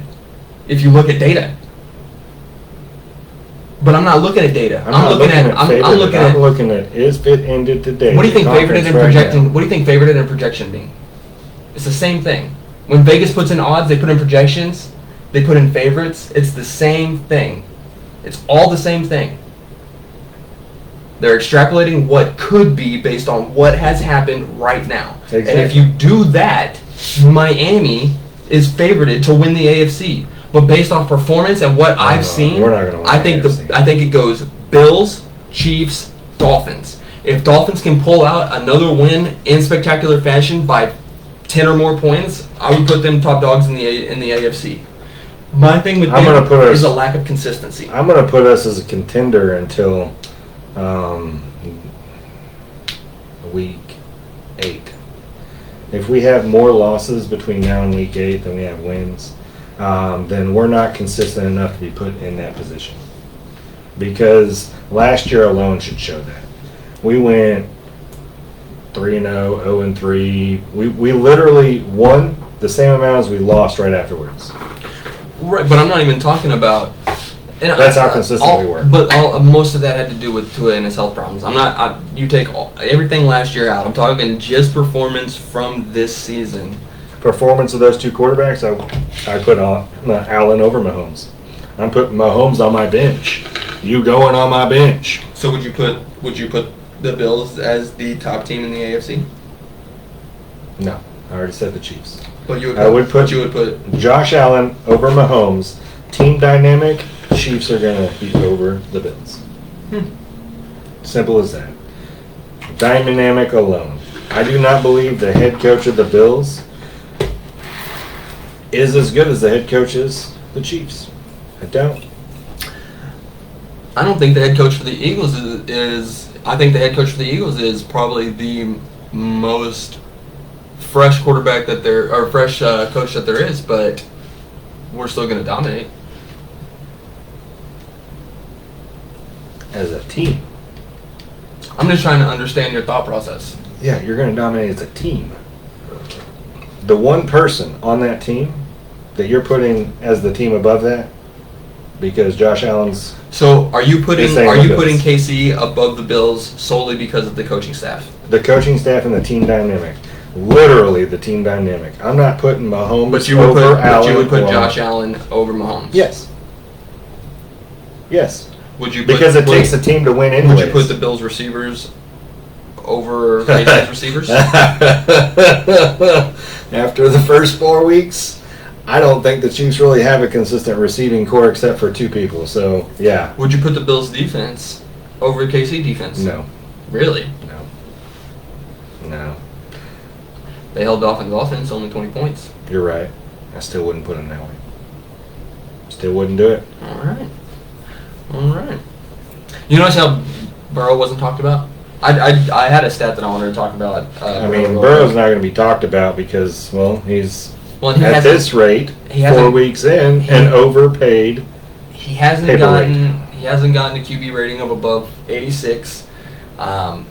If you look at data. But I'm not looking at data. I'm looking at is fit ended today. What do you think favorited Conference and right projecting? now. What do you think favorited and projection mean? It's the same thing. When Vegas puts in odds, they put in projections. they put in favorites. It's the same thing. It's all the same thing. They're extrapolating what could be based on what has happened right now. Exactly. And if you do that, Miami is favorited to win the AFC. But based on performance and what I've seen, we're not gonna win I think AFC. I think it goes Bills, Chiefs, Dolphins. If Dolphins can pull out another win in spectacular fashion by 10 or more points, I would put them top dogs in the AFC. My thing with them is a lack of consistency. I'm going to put us as a contender until week 8. If we have more losses between now and week 8 than we have wins, then we're not consistent enough to be put in that position. Because last year alone should show that. We went 3-0, 0-3. We literally won the same amount as we lost right afterwards. Right, but I'm not even talking about. That's how consistent we were. But most of that had to do with Tua and his health problems. You take everything last year out. I'm talking just performance from this season. Performance of those two quarterbacks, I put Allen over Mahomes. I'm putting Mahomes on my bench. You going on my bench? So would you put the Bills as the top team in the AFC? No, I already said the Chiefs. But you would put Josh Allen over Mahomes. Team dynamic, Chiefs are going to be over the Bills. Simple as that. Dynamic alone. I do not believe the head coach of the Bills is as good as the head coach is the Chiefs. I don't. I don't think the head coach for the Eagles is. I think the head coach for the Eagles is probably the most fresh quarterback that there, or fresh coach that there is. But we're still going to dominate as a team. I'm just trying to understand your thought process. Yeah, you're going to dominate as a team. The one person on that team that you're putting as the team above that, because Josh Allen's. So are you putting KC above the Bills solely because of the coaching staff? The coaching staff and the team dynamic, literally the team dynamic. I'm not putting Mahomes over Allen. But you would put Josh Allen over Mahomes. Yes. Yes. Would you? Because it takes a team to win anyways. Would you put the Bills receivers over KC's receivers? After the first 4 weeks, I don't think the Chiefs really have a consistent receiving core except for 2 people. So, yeah. Would you put the Bills' defense over KC defense? No. Really? No. They held Dolphins' offense only 20 points. You're right. I still wouldn't put them that way. Still wouldn't do it. All right. You notice how Burrow wasn't talked about? I had a stat that I wanted to talk about. Burrow's not going to be talked about because, he's at this rate, 4 weeks in, and overpaid. He hasn't gotten a QB rating of above 86, and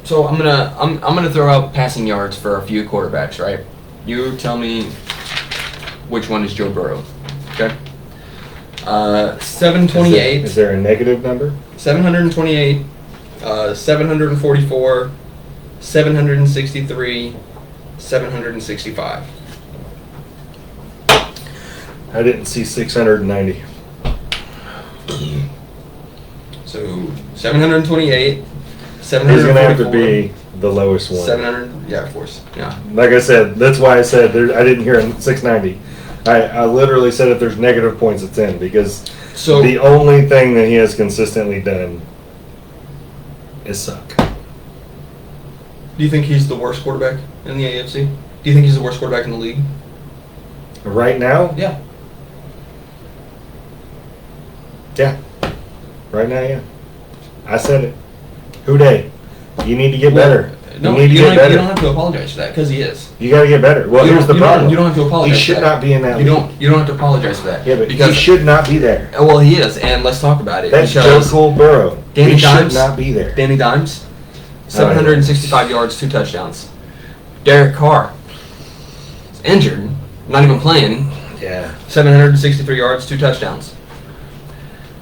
so I'm gonna throw out passing yards for a few quarterbacks. Right? You tell me which one is Joe Burrow. Okay. 728. Is there a negative number? 728, 744, 763, 765. I didn't see 690. So 728, 744. He's going to have to be the lowest one. 700, yeah, of course. Yeah. Like I said, that's why I said I didn't hear 690. I literally said if there's negative points, it's in, because the only thing that he has consistently done is suck. Do you think he's the worst quarterback in the AFC? Do you think he's the worst quarterback in the league? Right now? Yeah. Yeah. Right now, yeah. I said it. Who dey? You need to get better. No, you don't have to apologize for that, because he is. You got to get better. Well, here's the problem. You don't have to apologize. He should not be in that league. You don't have to apologize for that. Yeah, but he should not be there. Well, he is, and let's talk about it. That's Joe Cool Burrow. He should not be there. Danny Dimes, 765 yards, 2 touchdowns. Derek Carr is injured, not even playing. Yeah. 763 yards, 2 touchdowns.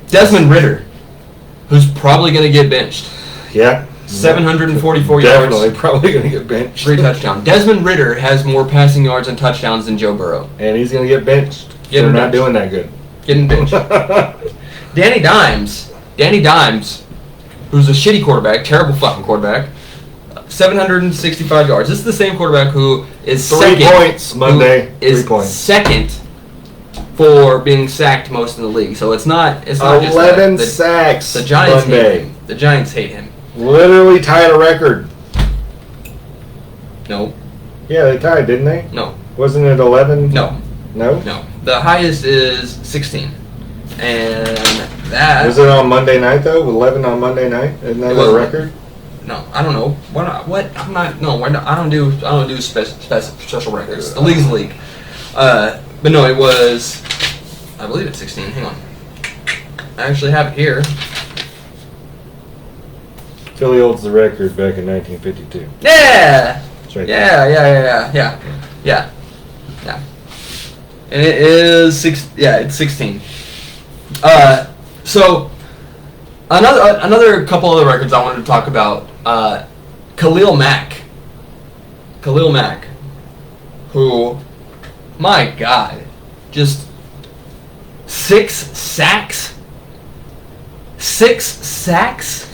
Desmond Ridder, who's probably going to get benched. Yeah. 744 Definitely, yards. probably going to get benched. 3 touchdowns. Desmond Ridder has more passing yards and touchdowns than Joe Burrow. And he's going to get benched. They're not doing that good. Getting benched. Danny Dimes, who's a shitty quarterback, terrible fucking quarterback, 765 yards. This is the same quarterback who is 3 points Monday. 3 points. Second for being sacked most in the league. So it's not just 11 sacks the Giants Monday. hate him. The Giants hate him. Literally tied a record. No. Yeah, they tied, didn't they? No. Wasn't it 11? No. No? No. The highest is 16. And that... Was it on Monday night, though? 11 on Monday night? Isn't that a record? No, I don't know. What? I'm not... No, I don't do special records. The league's the league. But no, it was... I believe it's 16. Hang on. I actually have it here. Philly holds the record back in 1952. Yeah! It's right Yeah. And it is it's 16. So another couple other records I wanted to talk about. Khalil Mack, who, my God, just 6 sacks. 6 sacks.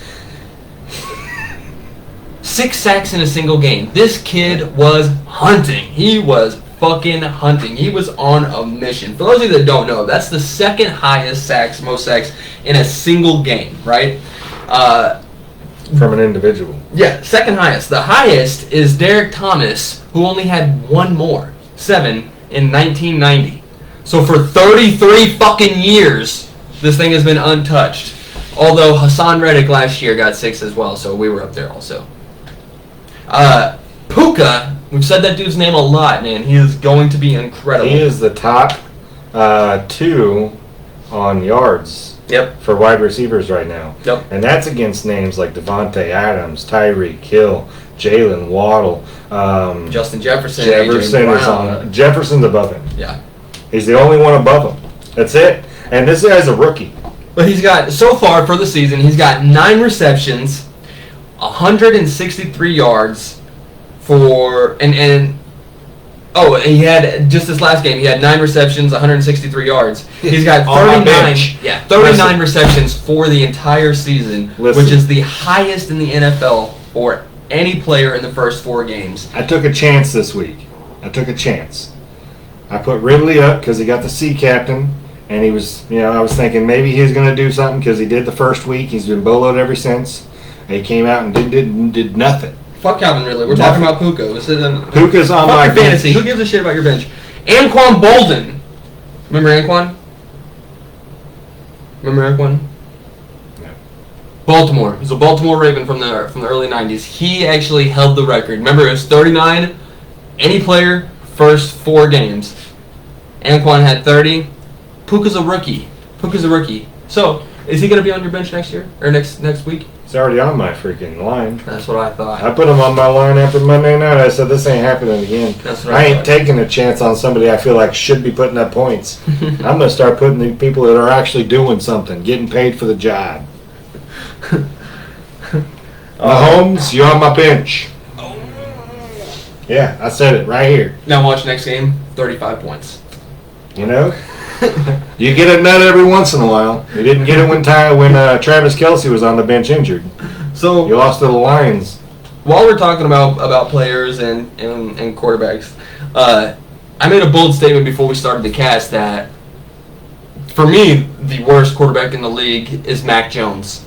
6 sacks in a single game. This kid was hunting. He was fucking hunting. He was on a mission. For those of you that don't know, that's the second highest sacks, most sacks in a single game, right? From an individual. Yeah, second highest. The highest is Derek Thomas, who only had 1 more, 7 in 1990. So for 33 fucking years, this thing has been untouched. Although Hassan Reddick last year got 6 as well, so we were up there also. Puka, we've said that dude's name a lot, man. He is going to be incredible. He is the top 2 on yards. Yep. For wide receivers right now. Yep. And that's against names like Devontae Adams, Tyreek Hill, Jalen Waddle. Justin Jefferson. Jefferson AJ is Brown. on. Jefferson's above him. Yeah. He's the only one above him. That's it. And this guy's a rookie. But he's got, so far for the season, he's got 9 receptions, 163 yards for, and he had, just this last game, he had 9 receptions, 163 yards. He's got 39 receptions for the entire season, which is the highest in the NFL for any player in the first 4 games. I took a chance this week. I put Ridley up because he got the C captain. And he was, I was thinking maybe he was going to do something because he did the first week. He's been boloed ever since. And he came out and did nothing. Fuck Calvin Ridley. We're talking about Puka. Puka's on my fantasy. Who gives a shit about your bench? Anquan Bolden. Remember Anquan? No. Baltimore. He's a Baltimore Raven from the early 90s. He actually held the record. Remember, it was 39. Any player, first 4 games. Anquan had 30. Puka's a rookie. So, is he going to be on your bench next year? Or next week? He's already on my freaking line. That's what I thought. I put him on my line after Monday night. I said, this ain't happening again. That's what I ain't taking a chance on somebody I feel like should be putting up points. I'm going to start putting the people that are actually doing something, getting paid for the job. Mahomes, you're on my bench. Yeah, I said it right here. Now watch next game, 35 points. You get a nut every once in a while. You didn't get it when Travis Kelce was on the bench injured. So you lost to the Lions. While we're talking about players and quarterbacks, I made a bold statement before we started the cast that for me the worst quarterback in the league is Mac Jones.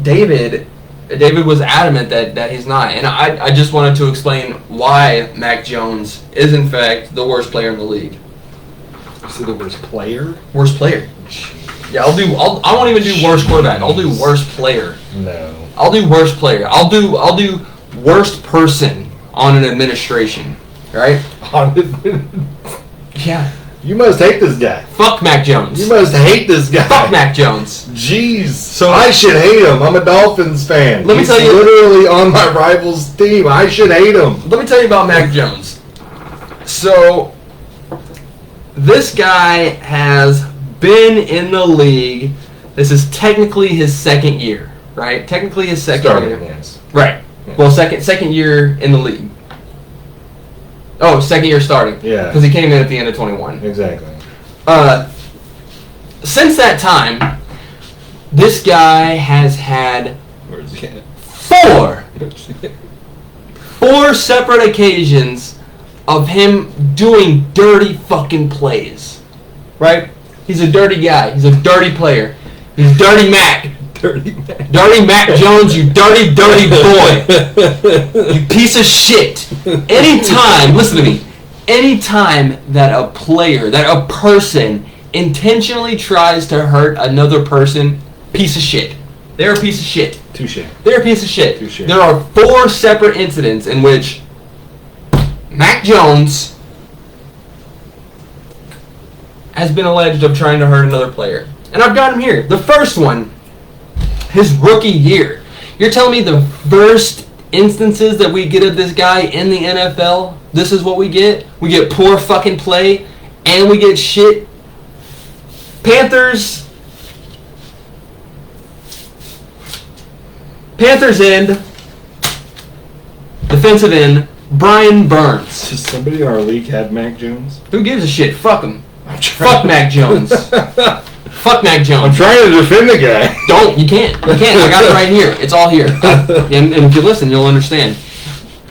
David was adamant that he's not, and I just wanted to explain why Mac Jones is in fact the worst player in the league. Is he the worst player? Worst player. Yeah, I won't even do worst quarterback. I'll do worst player. No. I'll do worst player. I'll do worst person on an administration. Right? Yeah. You must hate this guy. Fuck Mac Jones. You must hate this guy. Fuck Mac Jones. Jeez. So I should hate him. I'm a Dolphins fan. Let me tell you. He's literally on my rival's team. I should hate him. Let me tell you about Mac Jones. So, this guy has been in the league. This is technically his second year, right? Technically his second Starting, year. yes. Right. Yeah. Well, second year in the league. Oh, second year starting. Yeah. Because he came in at the end of 21. Exactly. Since that time, this guy has had Where's he at? four separate occasions of him doing dirty fucking plays. Right? He's a dirty guy. He's a dirty player. He's Dirty Mac. Dirty Mac. Dirty Mac Jones, you dirty, dirty boy. You piece of shit. Anytime, listen to me, anytime that a player, that a person intentionally tries to hurt another person, piece of shit. They're a piece of shit. Touche. They're a piece of shit. Touche. There are 4 separate incidents in which Mac Jones has been alleged of trying to hurt another player. And I've got him here. The first one, his rookie year. You're telling me the first instances that we get of this guy in the NFL, this is what we get? We get poor fucking play, and we get shit. Panthers end, defensive end, Brian Burns. Does somebody in our league have Mac Jones? Who gives a shit? Fuck him. Fuck Mac Jones. Fuck Mac Jones. I'm trying to defend the guy. Don't. You can't. I got it right here. It's all here. And if you listen, you'll understand.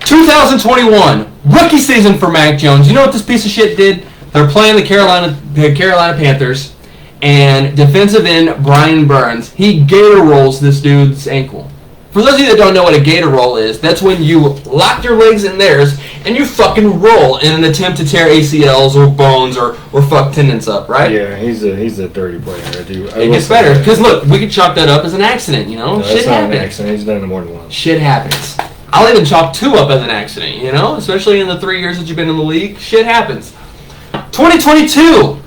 2021, rookie season for Mac Jones. You know what this piece of shit did? They're playing the Carolina Panthers, and defensive end Brian Burns, he gator rolls this dude's ankle. For those of you that don't know what a gator roll is, that's when you lock your legs in theirs and you fucking roll in an attempt to tear ACLs or bones or fuck tendons up, right? Yeah, he's a dirty player. It gets better. Because look, we could chalk that up as an accident, you know? No, Shit that's not happens. an accident. He's done it more than once. Shit happens. I'll even chalk 2 up as an accident, you know? Especially in the 3 years that you've been in the league. Shit happens. 2022.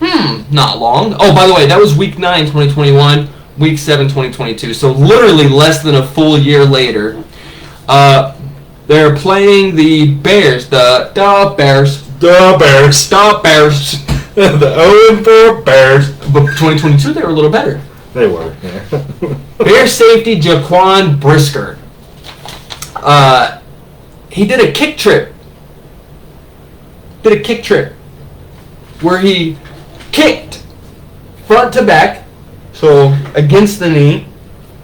Not long. Oh, by the way, that was week 9, 2021. Week 7, 2022. So literally less than a full year later. They're playing the Bears. The Bears. The Bears. The Bears. The 0-4 Bears. But 2022, they were a little better. They were, yeah. Bear safety Jaquan Brisker. He did a kick trip. Where he kicked front to back, so against the knee,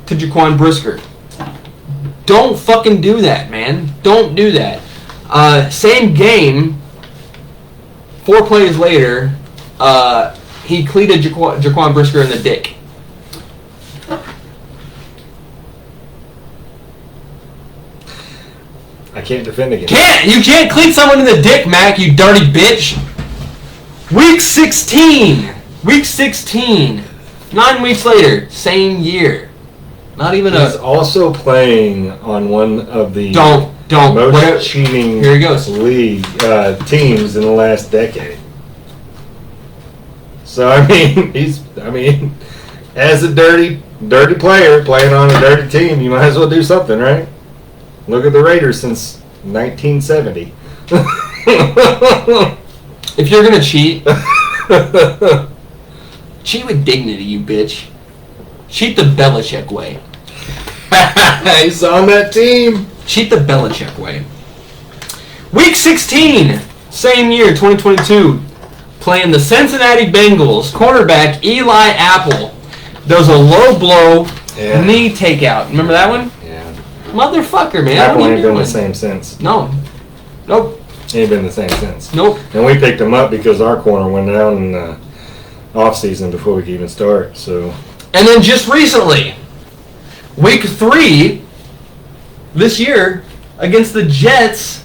to Jaquan Brisker. Don't fucking do that, man. Don't do that. Same game, 4 plays later, he cleated Jaquan Brisker in the dick. I can't defend again. You can't cleat someone in the dick, Mac, you dirty bitch. Week 16. 9 weeks later, same year. Not even He's also playing on one of the don't most cheating Here he goes. league teams in the last decade. So I mean, as a dirty player playing on a dirty team, you might as well do something, right? Look at the Raiders since 1970. If you're gonna cheat, cheat with dignity, you bitch. Cheat the Belichick way. He's on that team. Cheat the Belichick way. Week 16, same year, 2022, playing the Cincinnati Bengals. Quarterback Eli Apple does a low blow knee takeout. Remember that one? Yeah. Motherfucker, man. Apple what are ain't you been doing? the same since. No. Nope. Ain't been the same since. Nope. And we picked him up because our corner went down in the off season before we could even start. So. And then just recently, week 3, this year, against the Jets,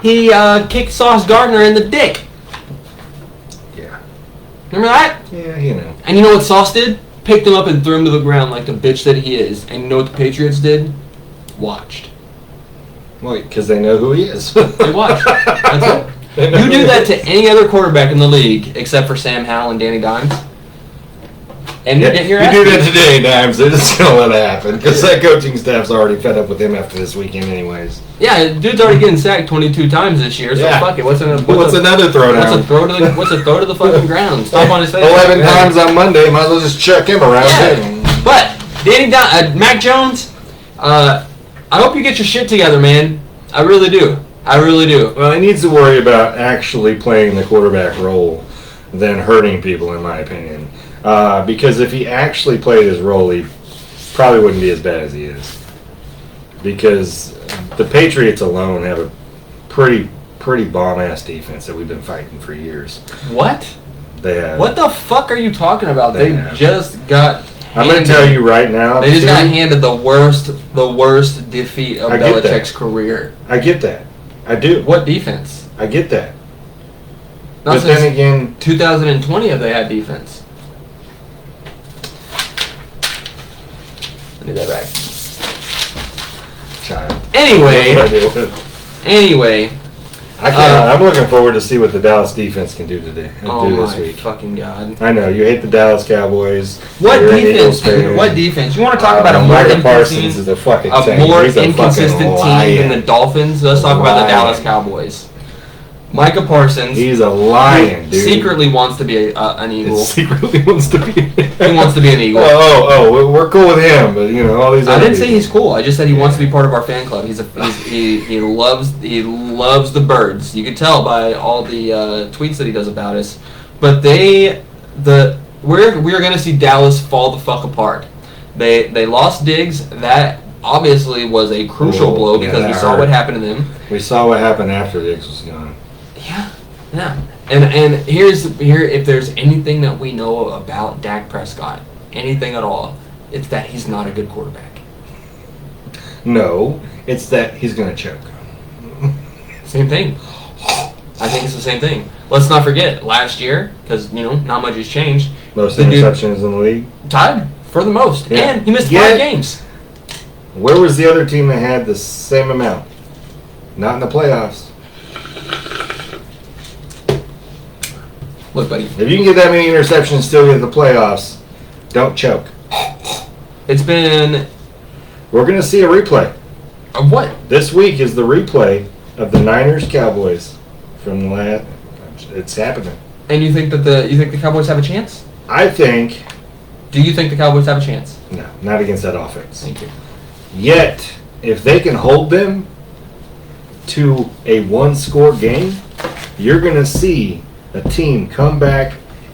he kicked Sauce Gardner in the dick. Yeah. Remember that? Yeah, you know. And you know what Sauce did? Picked him up and threw him to the ground like the bitch that he is. And you know what the Patriots did? Watched. Well, because they know who he is. They watched. That's it. You do that to any other quarterback in the league except for Sam Howell and Danny Dimes, and you're getting your ass You do beat. that today, Dimes. They're just going to let it happen because that coaching staff's already fed up with him after this weekend anyways. Yeah, dude's already getting sacked 22 times this year, so Yeah. fuck it. What's another throwdown? What's a throw to the fucking ground? Stop on his face. 11 times on Monday. Might as well just chuck him around. Yeah. But Mac Jones, I hope you get your shit together, man. I really do. I really do. Well, he needs to worry about actually playing the quarterback role than hurting people, in my opinion. Because if he actually played his role, he probably wouldn't be as bad as he is. Because the Patriots alone have a pretty bomb-ass defense that we've been fighting for years. What? They have. What the fuck are you talking about? They just got I'm going to tell you right now. They just got handed the worst defeat of Belichick's career. I get that. I do. What defense? I get that. Not but then again, 2020 have they had defense? I need that back. Child. Anyway, I can't. I'm looking forward to see what the Dallas defense can do today. This week. Fucking god! I know you hate the Dallas Cowboys. What defense? What defense? You want to talk about a more Parsons is a fucking inconsistent team than the Dolphins? Let's talk about the Dallas Cowboys. Micah Parsons. He's a lion, dude. Secretly wants to be an Eagle. Secretly wants to be. He wants to be an Eagle. We're cool with him, but all these. I didn't say he's cool. I just said he wants to be part of our fan club. He loves the birds. You can tell by all the tweets that he does about us. But we're gonna see Dallas fall the fuck apart. They lost Diggs. That obviously was a crucial blow because we saw what happened to them. We saw what happened after Diggs was gone. Yeah. And if there's anything that we know about Dak Prescott, anything at all, it's that he's not a good quarterback. No, it's that he's going to choke. Same thing. I think it's the same thing. Let's not forget, last year, because, not much has changed. Most interceptions in the league. Tied for the most. Yeah. And he missed 5 games. Where was the other team that had the same amount? Not in the playoffs. Look, buddy. If you can get that many interceptions and still get the playoffs, don't choke. It's been... We're going to see a replay. Of what? This week is the replay of the Niners-Cowboys from the last... It's happening. And you think the Cowboys have a chance? I think... Do you think the Cowboys have a chance? No, not against that offense. Thank you. Yet, if they can hold them to a one-score game, you're going to see a team come back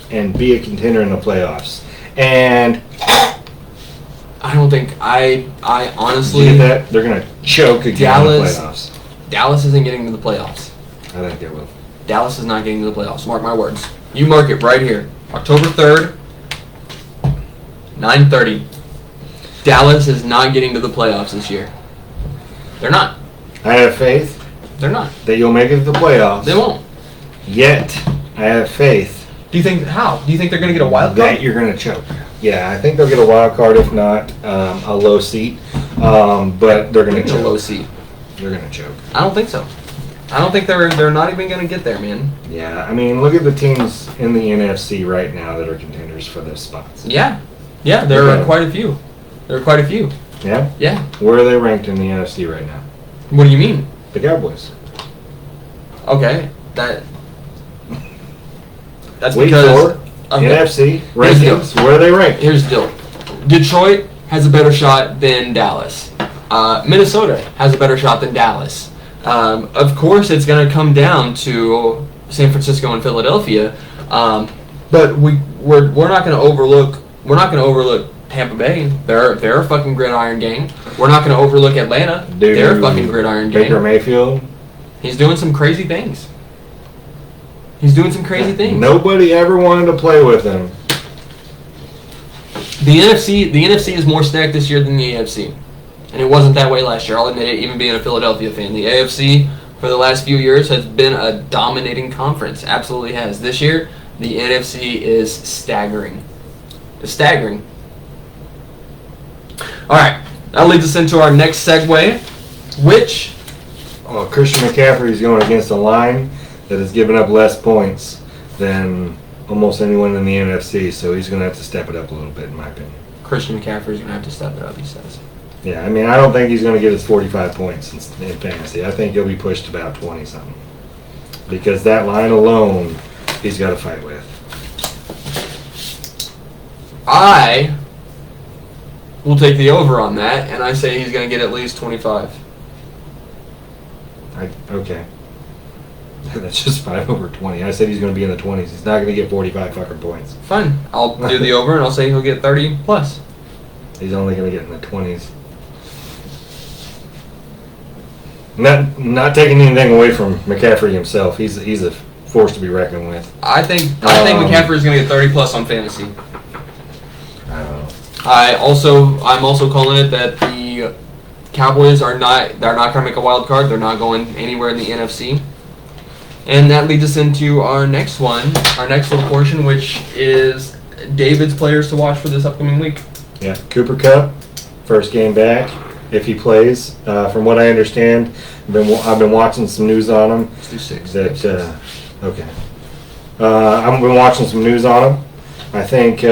and be a contender in the playoffs. And I don't think I honestly see that they're going to choke again in the playoffs. Dallas isn't getting to the playoffs. I think they will. Dallas is not getting to the playoffs. Mark my words. You mark it right here. October 3rd, 9:30. Dallas is not getting to the playoffs this year. They're not. I have faith. They're not. That you'll make it to the playoffs. They won't. Yet, I have faith. Do you think how? Do you think they're going to get a wild card? That you're going to choke. Yeah, I think they'll get a wild card, if not a low seat. But they're going to choke. A low seat. They're going to choke. I don't think so. I don't think they're not even going to get there, man. Yeah, I mean, look at the teams in the NFC right now that are contenders for those spots. Yeah, there are quite a few. Yeah? Yeah. Where are they ranked in the NFC right now? What do you mean? The Cowboys. Okay, that's Week because 4, NFC rankings. Where are they ranked? Here's the deal. Detroit has a better shot than Dallas. Minnesota has a better shot than Dallas. Of course, it's going to come down to San Francisco and Philadelphia, but we're not going to overlook. We're not going to overlook Tampa Bay. They're a fucking gridiron game. We're not going to overlook Atlanta. They're a fucking gridiron game. Baker Mayfield. He's doing some crazy things. Nobody ever wanted to play with him. The NFC is more stacked this year than the AFC. And it wasn't that way last year. I'll admit it, even being a Philadelphia fan. The AFC, for the last few years, has been a dominating conference. Absolutely has. This year, the NFC is staggering. It's staggering. All right. That leads us into our next segue, which... Well, Christian McCaffrey's going against a line that has given up less points than almost anyone in the NFC, so he's going to have to step it up a little bit, in my opinion. Christian McCaffrey's going to have to step it up, he says. Yeah, I mean, I don't think he's going to get his 45 points in fantasy. I think he'll be pushed about 20-something. Because that line alone, he's got to fight with. I we'll take the over on that, and I say he's going to get at least 25. Okay. That's just 5 over 20. I said he's going to be in the 20s. He's not going to get 45 fucking points. Fine. I'll do the over, and I'll say he'll get 30 plus. He's only going to get in the 20s. Not taking anything away from McCaffrey himself. He's a force to be reckoned with. I think McCaffrey is going to get 30 plus on fantasy. I don't know. I'm also calling it that the Cowboys they're not going to make a wild card. They're not going anywhere in the NFC. And that leads us into our next little portion, which is David's players to watch for this upcoming week. Yeah, Cooper Kupp, first game back, if he plays. From what I understand, I've been watching some news on him. Let's do 6. Okay. I've been watching some news on him. I think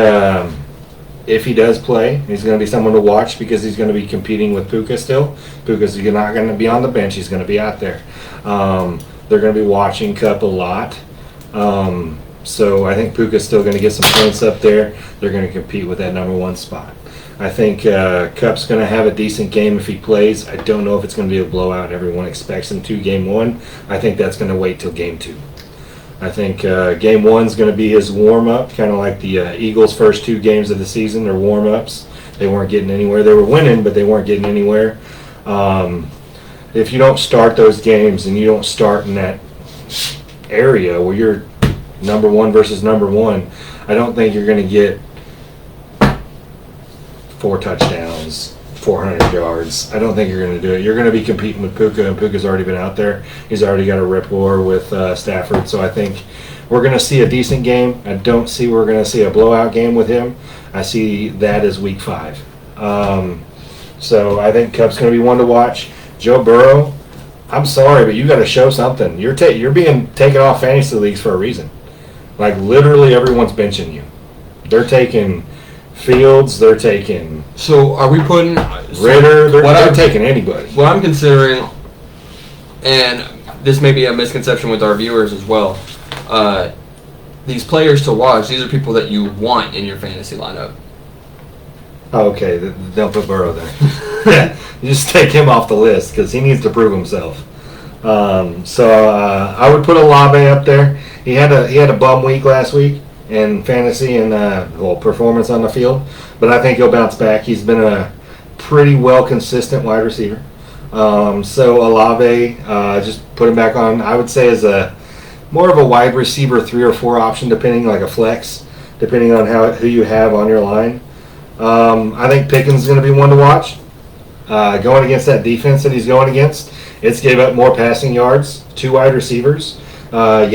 if he does play, he's going to be someone to watch because he's going to be competing with Puka still. Puka's not going to be on the bench. He's going to be out there. They're going to be watching Kupp a lot. So I think Puka's still going to get some points up there. They're going to compete with that number 1 spot. I think Kupp's going to have a decent game if he plays. I don't know if it's going to be a blowout. Everyone expects him to game 1. I think that's going to wait till game 2. I think game 1's going to be his warm-up, kind of like the Eagles' first 2 games of the season. They're warm-ups. They weren't getting anywhere. They were winning, but they weren't getting anywhere. If you don't start those games and you don't start in that area where you're number 1 versus number 1, I don't think you're going to get 4 touchdowns, 400 yards. I don't think you're going to do it. You're going to be competing with Puka, and Puka's already been out there. He's already got a rapport with Stafford, so I think we're going to see a decent game. I don't see we're going to see a blowout game with him. I see that as week 5. So I think Kupp's going to be one to watch. Joe Burrow, I'm sorry, but you got to show something. You're being taken off fantasy leagues for a reason. Like, literally everyone's benching you. They're taking Fields, they're taking... So are we putting... Ritter, they're taking anybody. What I'm considering, and this may be a misconception with our viewers as well, these players to watch, these are people that you want in your fantasy lineup. Oh, okay, they'll put Burrow there. Yeah, you just take him off the list because he needs to prove himself. I would put Olave up there. He had a bum week last week in fantasy and performance on the field, but I think he'll bounce back. He's been a pretty well consistent wide receiver. So Olave, just put him back on. I would say as a more of a wide receiver 3 or 4 option, depending like a flex, depending on who you have on your line. I think Pickens is going to be one to watch. Going against that defense that he's going against, it's gave up more passing yards to wide receivers. The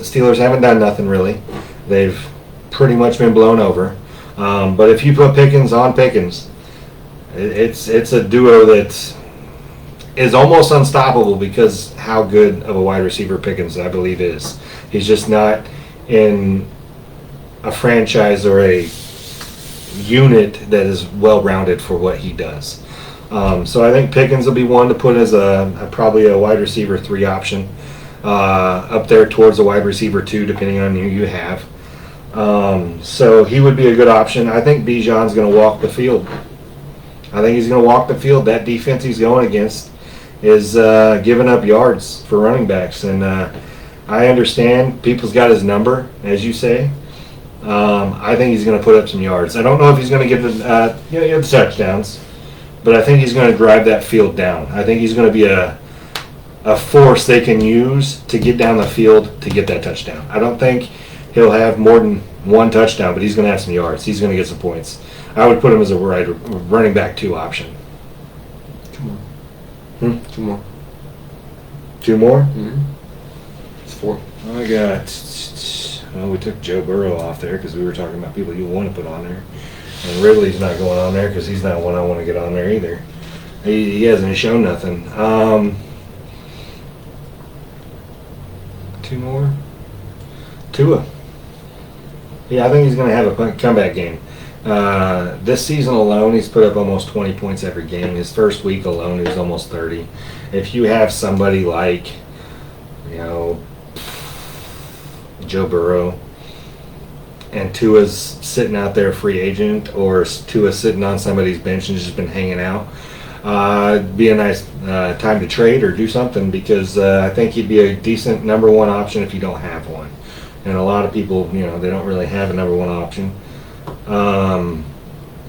Steelers haven't done nothing really. They've pretty much been blown over. But if you put Pickens on Pickens, it's a duo that is almost unstoppable because how good of a wide receiver Pickens, I believe, is. He's just not in a franchise or a unit that is well-rounded for what he does. So I think Pickens will be one to put as probably a wide receiver 3 option, up there towards a wide receiver 2, depending on who you have. So he would be a good option. I think Bijan's going to walk the field. I think he's going to walk the field. That defense he's going against is giving up yards for running backs. And I understand people's got his number, as you say. I think he's going to put up some yards. I don't know if he's going to get the touchdowns, but I think he's going to drive that field down. I think he's going to be a force they can use to get down the field to get that touchdown. I don't think he'll have more than 1 touchdown, but he's going to have some yards. He's going to get some points. I would put him as a running back 2 option. 2 more. 2 more. 2 more? Mm-hmm. It's 4. I got... Well, we took Joe Burrow off there because we were talking about people you want to put on there. And Ridley's not going on there because he's not one I want to get on there either. He hasn't shown nothing. 2 more? Tua. Yeah, I think he's going to have a comeback game. This season alone, he's put up almost 20 points every game. His first week alone, he was almost 30. If you have somebody like, Joe Burrow, and Tua's sitting out there free agent, or Tua's sitting on somebody's bench and just been hanging out, it'd be a nice time to trade or do something, because I think he'd be a decent number one option if you don't have one. And a lot of people, they don't really have a number one option,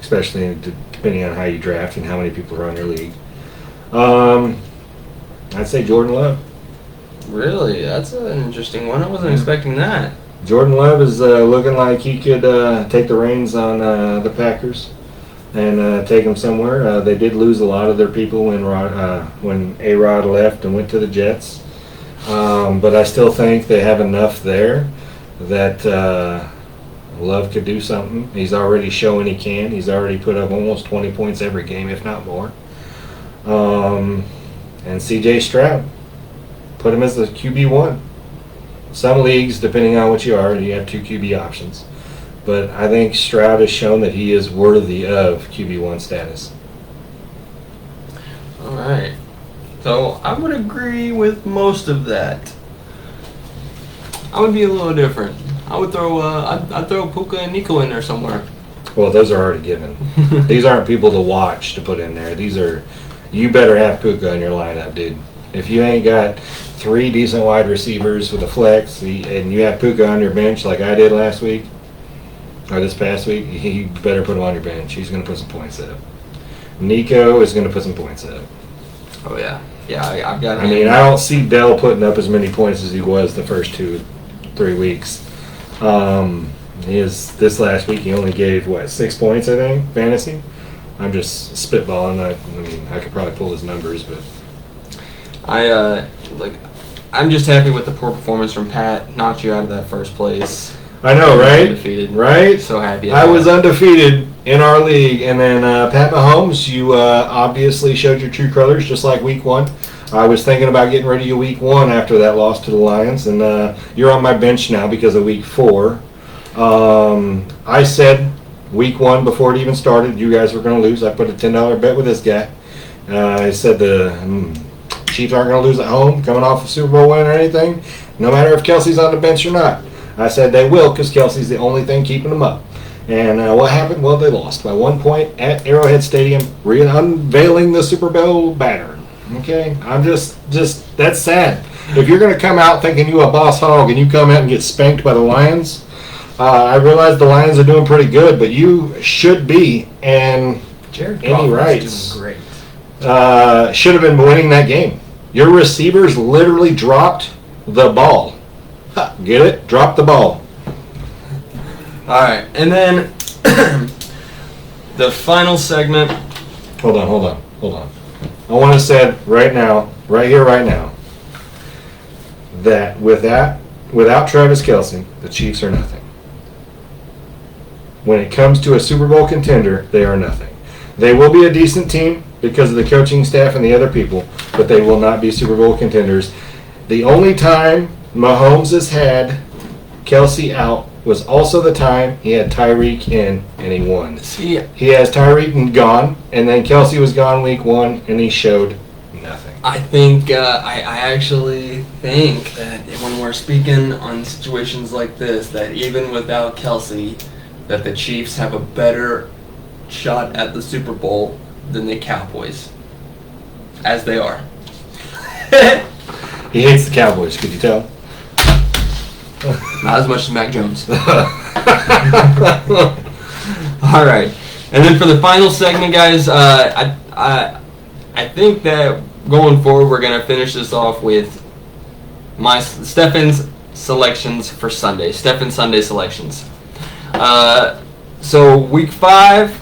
especially depending on how you draft and how many people are on your league. I'd say Jordan Love. Really? That's an interesting one. I wasn't expecting that. Jordan Love is looking like he could take the reins on the Packers and take them somewhere. They did lose a lot of their people when A-Rod left and went to the Jets. But I still think they have enough there that Love could do something. He's already showing he can. He's already put up almost 20 points every game, if not more. And C.J. Stroud, put him as the QB1. Some leagues, depending on what you are, you have 2 QB options. But I think Stroud has shown that he is worthy of QB1 status. All right. So I would agree with most of that. I would be a little different. I would throw I'd throw Puka and Nico in there somewhere. Well, those are already given. These aren't people to watch to put in there. You better have Puka in your lineup, dude. If you ain't got 3 decent wide receivers with a flex, and you have Puka on your bench like I did last week, or this past week, you better put him on your bench. He's going to put some points up. Nico is going to put some points up. Oh, yeah. Yeah, I've got him. I mean, I don't see Dell putting up as many points as he was the first 2-3 weeks. This last week, he only gave, 6 points, I think, fantasy? I'm just spitballing. I could probably pull his numbers, but... I'm just happy with the poor performance from Pat. Knocked you out of that first place. I know, right? Undefeated. Right? So happy. I was undefeated in our league, and then Pat Mahomes, you obviously showed your true colors just like week 1. I was thinking about getting rid of you week 1 after that loss to the Lions, and you're on my bench now because of week 4. I said week 1 before it even started, you guys were going to lose. I put a $10 bet with this guy. I said the Chiefs aren't going to lose at home, coming off a Super Bowl win or anything, no matter if Kelsey's on the bench or not. I said they will, because Kelsey's the only thing keeping them up. And what happened? Well, they lost by 1 point at Arrowhead Stadium, unveiling the Super Bowl banner. Okay? I'm just that's sad. If you're going to come out thinking you a boss hog and you come out and get spanked by the Lions, I realize the Lions are doing pretty good, but you should be, and Jared any Goff rights. is doing great. Should have been winning that game. Your receivers literally dropped the ball. Get it? Drop the ball. All right, and then the final segment. Hold on. I want to say right now, right here, right now, that without Travis Kelce, the Chiefs are nothing. When it comes to a Super Bowl contender, they are nothing. They will be a decent team because of the coaching staff and the other people, but they will not be Super Bowl contenders. The only time Mahomes has had Kelce out was also the time he had Tyreek in and he won. See, he has Tyreek gone, and then Kelce was gone week 1, and he showed nothing. I think I actually think that when we're speaking on situations like this, that even without Kelce, that the Chiefs have a better shot at the Super Bowl than the Cowboys, as they are. He hates the Cowboys, could you tell? Not as much as Mac Jones. All right, and then for the final segment, guys, I think that going forward we're gonna finish this off with Stefan's selections for Sunday. Stefan's Sunday selections. So week 5,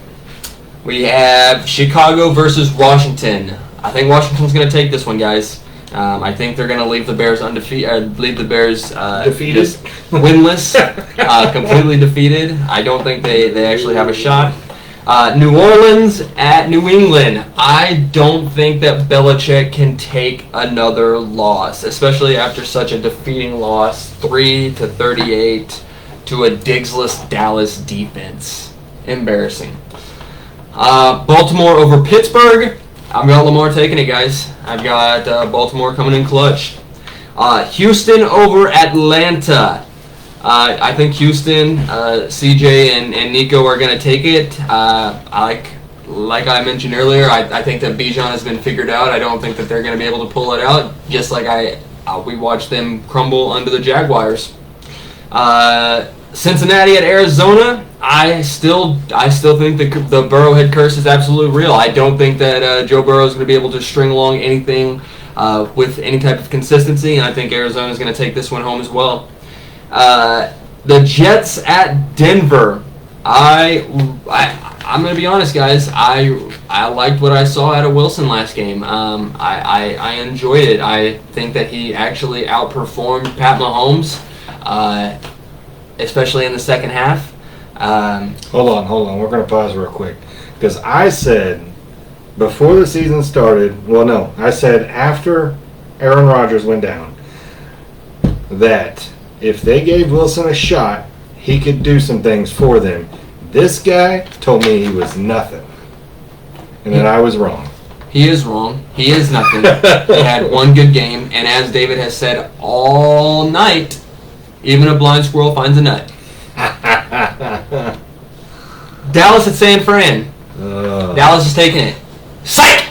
we have Chicago versus Washington. I think Washington's gonna take this one, guys. I think they're going to leave the Bears undefeated. Leave the Bears defeated, winless, completely defeated. I don't think they actually have a shot. New Orleans at New England. I don't think that Belichick can take another loss, especially after such a defeating loss, 3-38 to a Diggsless Dallas defense. Embarrassing. Baltimore over Pittsburgh. I've got Lamar taking it, guys. I've got Baltimore coming in clutch. Houston over Atlanta. I think Houston, CJ, and Nico are going to take it. Like I mentioned earlier, I think that Bijan has been figured out. I don't think that they're going to be able to pull it out, just like we watched them crumble under the Jaguars. Cincinnati at Arizona. I still think the Burrowhead curse is absolutely real. I don't think that Joe Burrow is going to be able to string along anything with any type of consistency, and I think Arizona is going to take this one home as well. The Jets at Denver. I'm going to be honest, guys. I liked what I saw out of Wilson last game. I enjoyed it. I think that he actually outperformed Pat Mahomes, especially in the second half. Hold on. We're going to pause real quick. Because I said before the season started, I said after Aaron Rodgers went down, that if they gave Wilson a shot, he could do some things for them. This guy told me he was nothing. And that I was wrong. He is wrong. He is nothing. He had one good game, and as David has said all night, even a blind squirrel finds a nut. Dallas at San Fran. Dallas is taking it. Psych!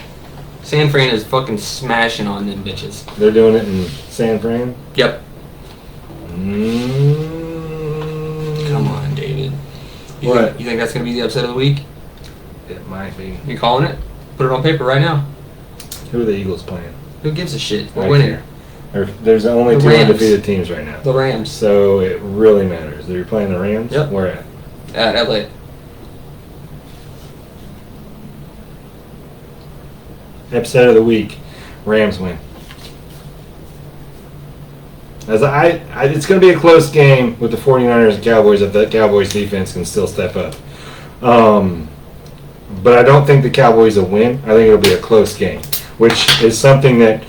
San Fran is fucking smashing on them bitches. They're doing it in San Fran? Yep. Come on, David. You think that's going to be the upset of the week? It might be. You calling it? Put it on paper right now. Who are the Eagles playing? Who gives a shit? We're winning. There's only The two Rams. undefeated teams right now. The Rams. So it really matters. They're playing the Rams? Yep. Where at? At LA. Upset of the week. Rams win. It's going to be a close game with the 49ers and Cowboys if the Cowboys defense can still step up. But I don't think the Cowboys will win. I think it'll be a close game, which is something that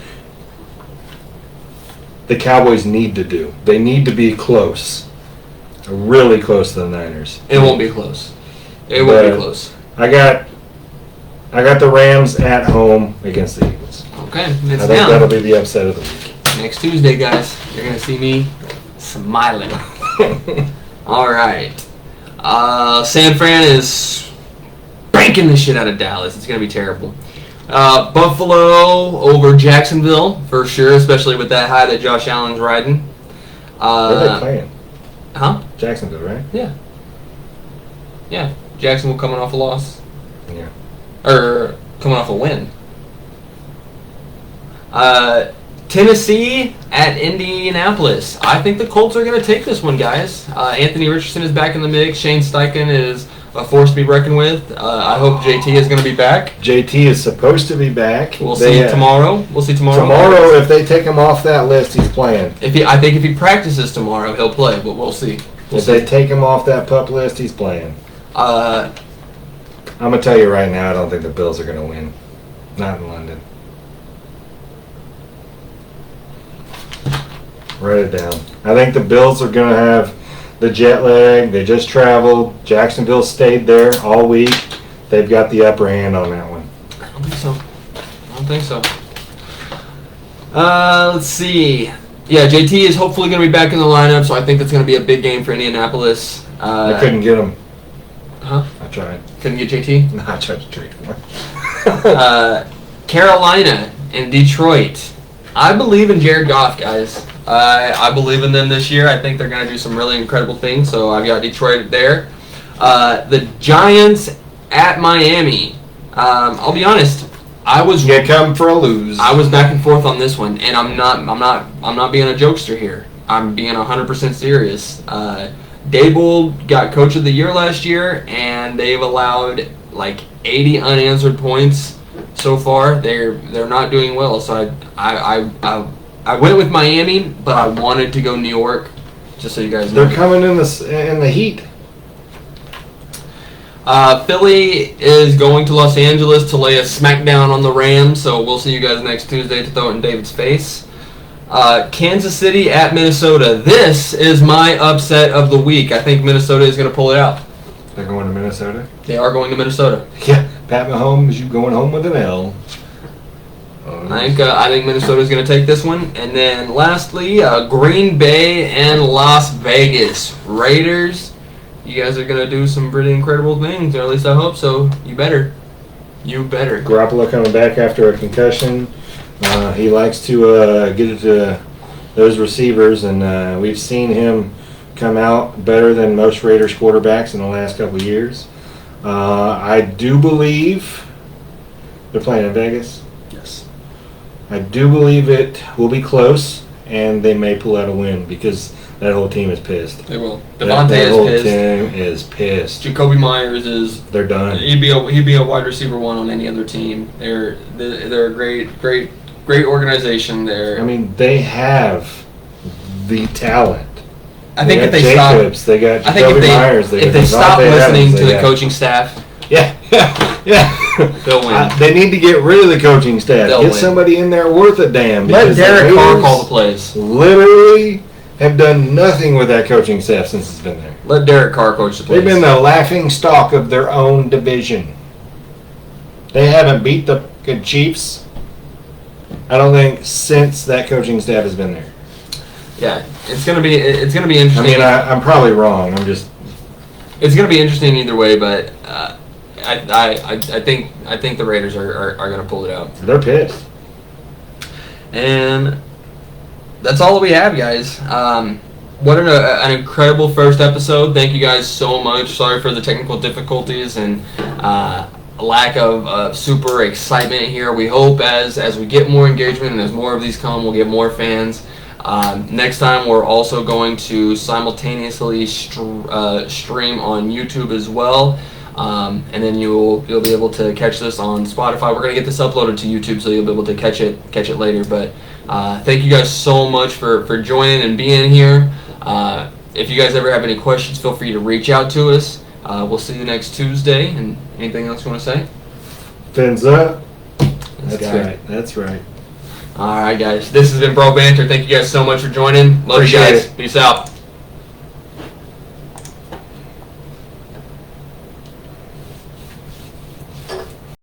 the Cowboys need to do. They need to be close, really close to the Niners. It won't be close. It won't be close. I got the Rams at home against the Eagles. Okay, I it's think down. that'll be the upset of the week. Next Tuesday, guys, you're going to see me smiling. All right. San Fran is banking the shit out of Dallas. It's going to be terrible. Buffalo over Jacksonville, for sure, especially with that high that Josh Allen's riding. Where are they playing? Huh? Jacksonville, right? Yeah. Yeah. Jacksonville coming off a loss. Yeah. Or coming off a win. Tennessee at Indianapolis. I think the Colts are going to take this one, guys. Anthony Richardson is back in the mix. Shane Steichen is a force to be reckoned with. I hope JT is going to be back. JT is supposed to be back. We'll see tomorrow. We'll see tomorrow. Tomorrow, if they take him off that list, he's playing. I think if he practices tomorrow, he'll play, but we'll see. If they take him off that pup list, he's playing. I'm going to tell you right now, I don't think the Bills are going to win. Not in London. Write it down. I think the Bills are going to have the jet lag. They just traveled. Jacksonville stayed there all week. They've got the upper hand on that one. I don't think so. Let's see. Yeah, JT is hopefully going to be back in the lineup, so I think that's going to be a big game for Indianapolis. I couldn't get him. Huh? I tried. Couldn't get JT? No, I tried to trade for him. Carolina and Detroit. I believe in Jared Goff, guys. I believe in them this year. I think they're going to do some really incredible things, so I've got Detroit there. The Giants at Miami. I'll be honest. You come for a lose. I was back and forth on this one, and I'm not being a jokester here. I'm being 100% serious. Dable got Coach of the Year last year, and they've allowed like 80 unanswered points so far. They're not doing well. So I went with Miami, but I wanted to go New York, just so you guys know. They're coming in the heat. Philly is going to Los Angeles to lay a smackdown on the Rams, so we'll see you guys next Tuesday to throw it in David's face. Kansas City at Minnesota. This is my upset of the week. I think Minnesota is going to pull it out. They're going to Minnesota? They are going to Minnesota. Yeah. Pat Mahomes, you going home with an L. Oh. one. I think Minnesota's going to take this one. And then lastly, Green Bay and Las Vegas Raiders. You guys are going to do some pretty incredible things, or at least I hope so. You better. Garoppolo coming back after a concussion. He likes to get it to those receivers, and we've seen him come out better than most Raiders quarterbacks in the last couple of years. I do believe they're playing in Vegas. Yes. I do believe it will be close, and they may pull out a win because that whole team is pissed. They will. That Devontae whole is pissed. team is pissed. Jacoby Myers is. They're done. He'd be a wide receiver one on any other team. They're a great organization there. I mean, they have the talent. I think if they Jacobs, stop, they got I think Jacoby Myers. if they stop listening to the coaching staff, yeah, they'll win. They need to get rid of the coaching staff. They'll Get win. somebody in there worth a damn. Let Derek Carr Raiders call the plays. Literally have done nothing with that coaching staff since it's been there. Let Derek Carr coach the plays. They've been the laughing stock of their own division. They haven't beat the good Chiefs, I don't think, since that coaching staff has been there. Yeah, it's gonna be interesting. I mean, I'm probably wrong. It's gonna be interesting either way, but I think the Raiders are gonna pull it out. They're pissed. And that's all that we have, guys. What an incredible first episode. Thank you guys so much. Sorry for the technical difficulties and lack of super excitement here. We hope as we get more engagement and as more of these come, we'll get more fans. Next time, we're also going to simultaneously stream on YouTube as well, and then you'll be able to catch this on Spotify. We're gonna get this uploaded to YouTube, so you'll be able to catch it later. But thank you guys so much for joining and being here. If you guys ever have any questions, feel free to reach out to us. We'll see you next Tuesday. And anything else you want to say? Fins up. That's right. All right, guys. This has been Bro Banter. Thank you guys so much for joining. Love you guys. Peace out.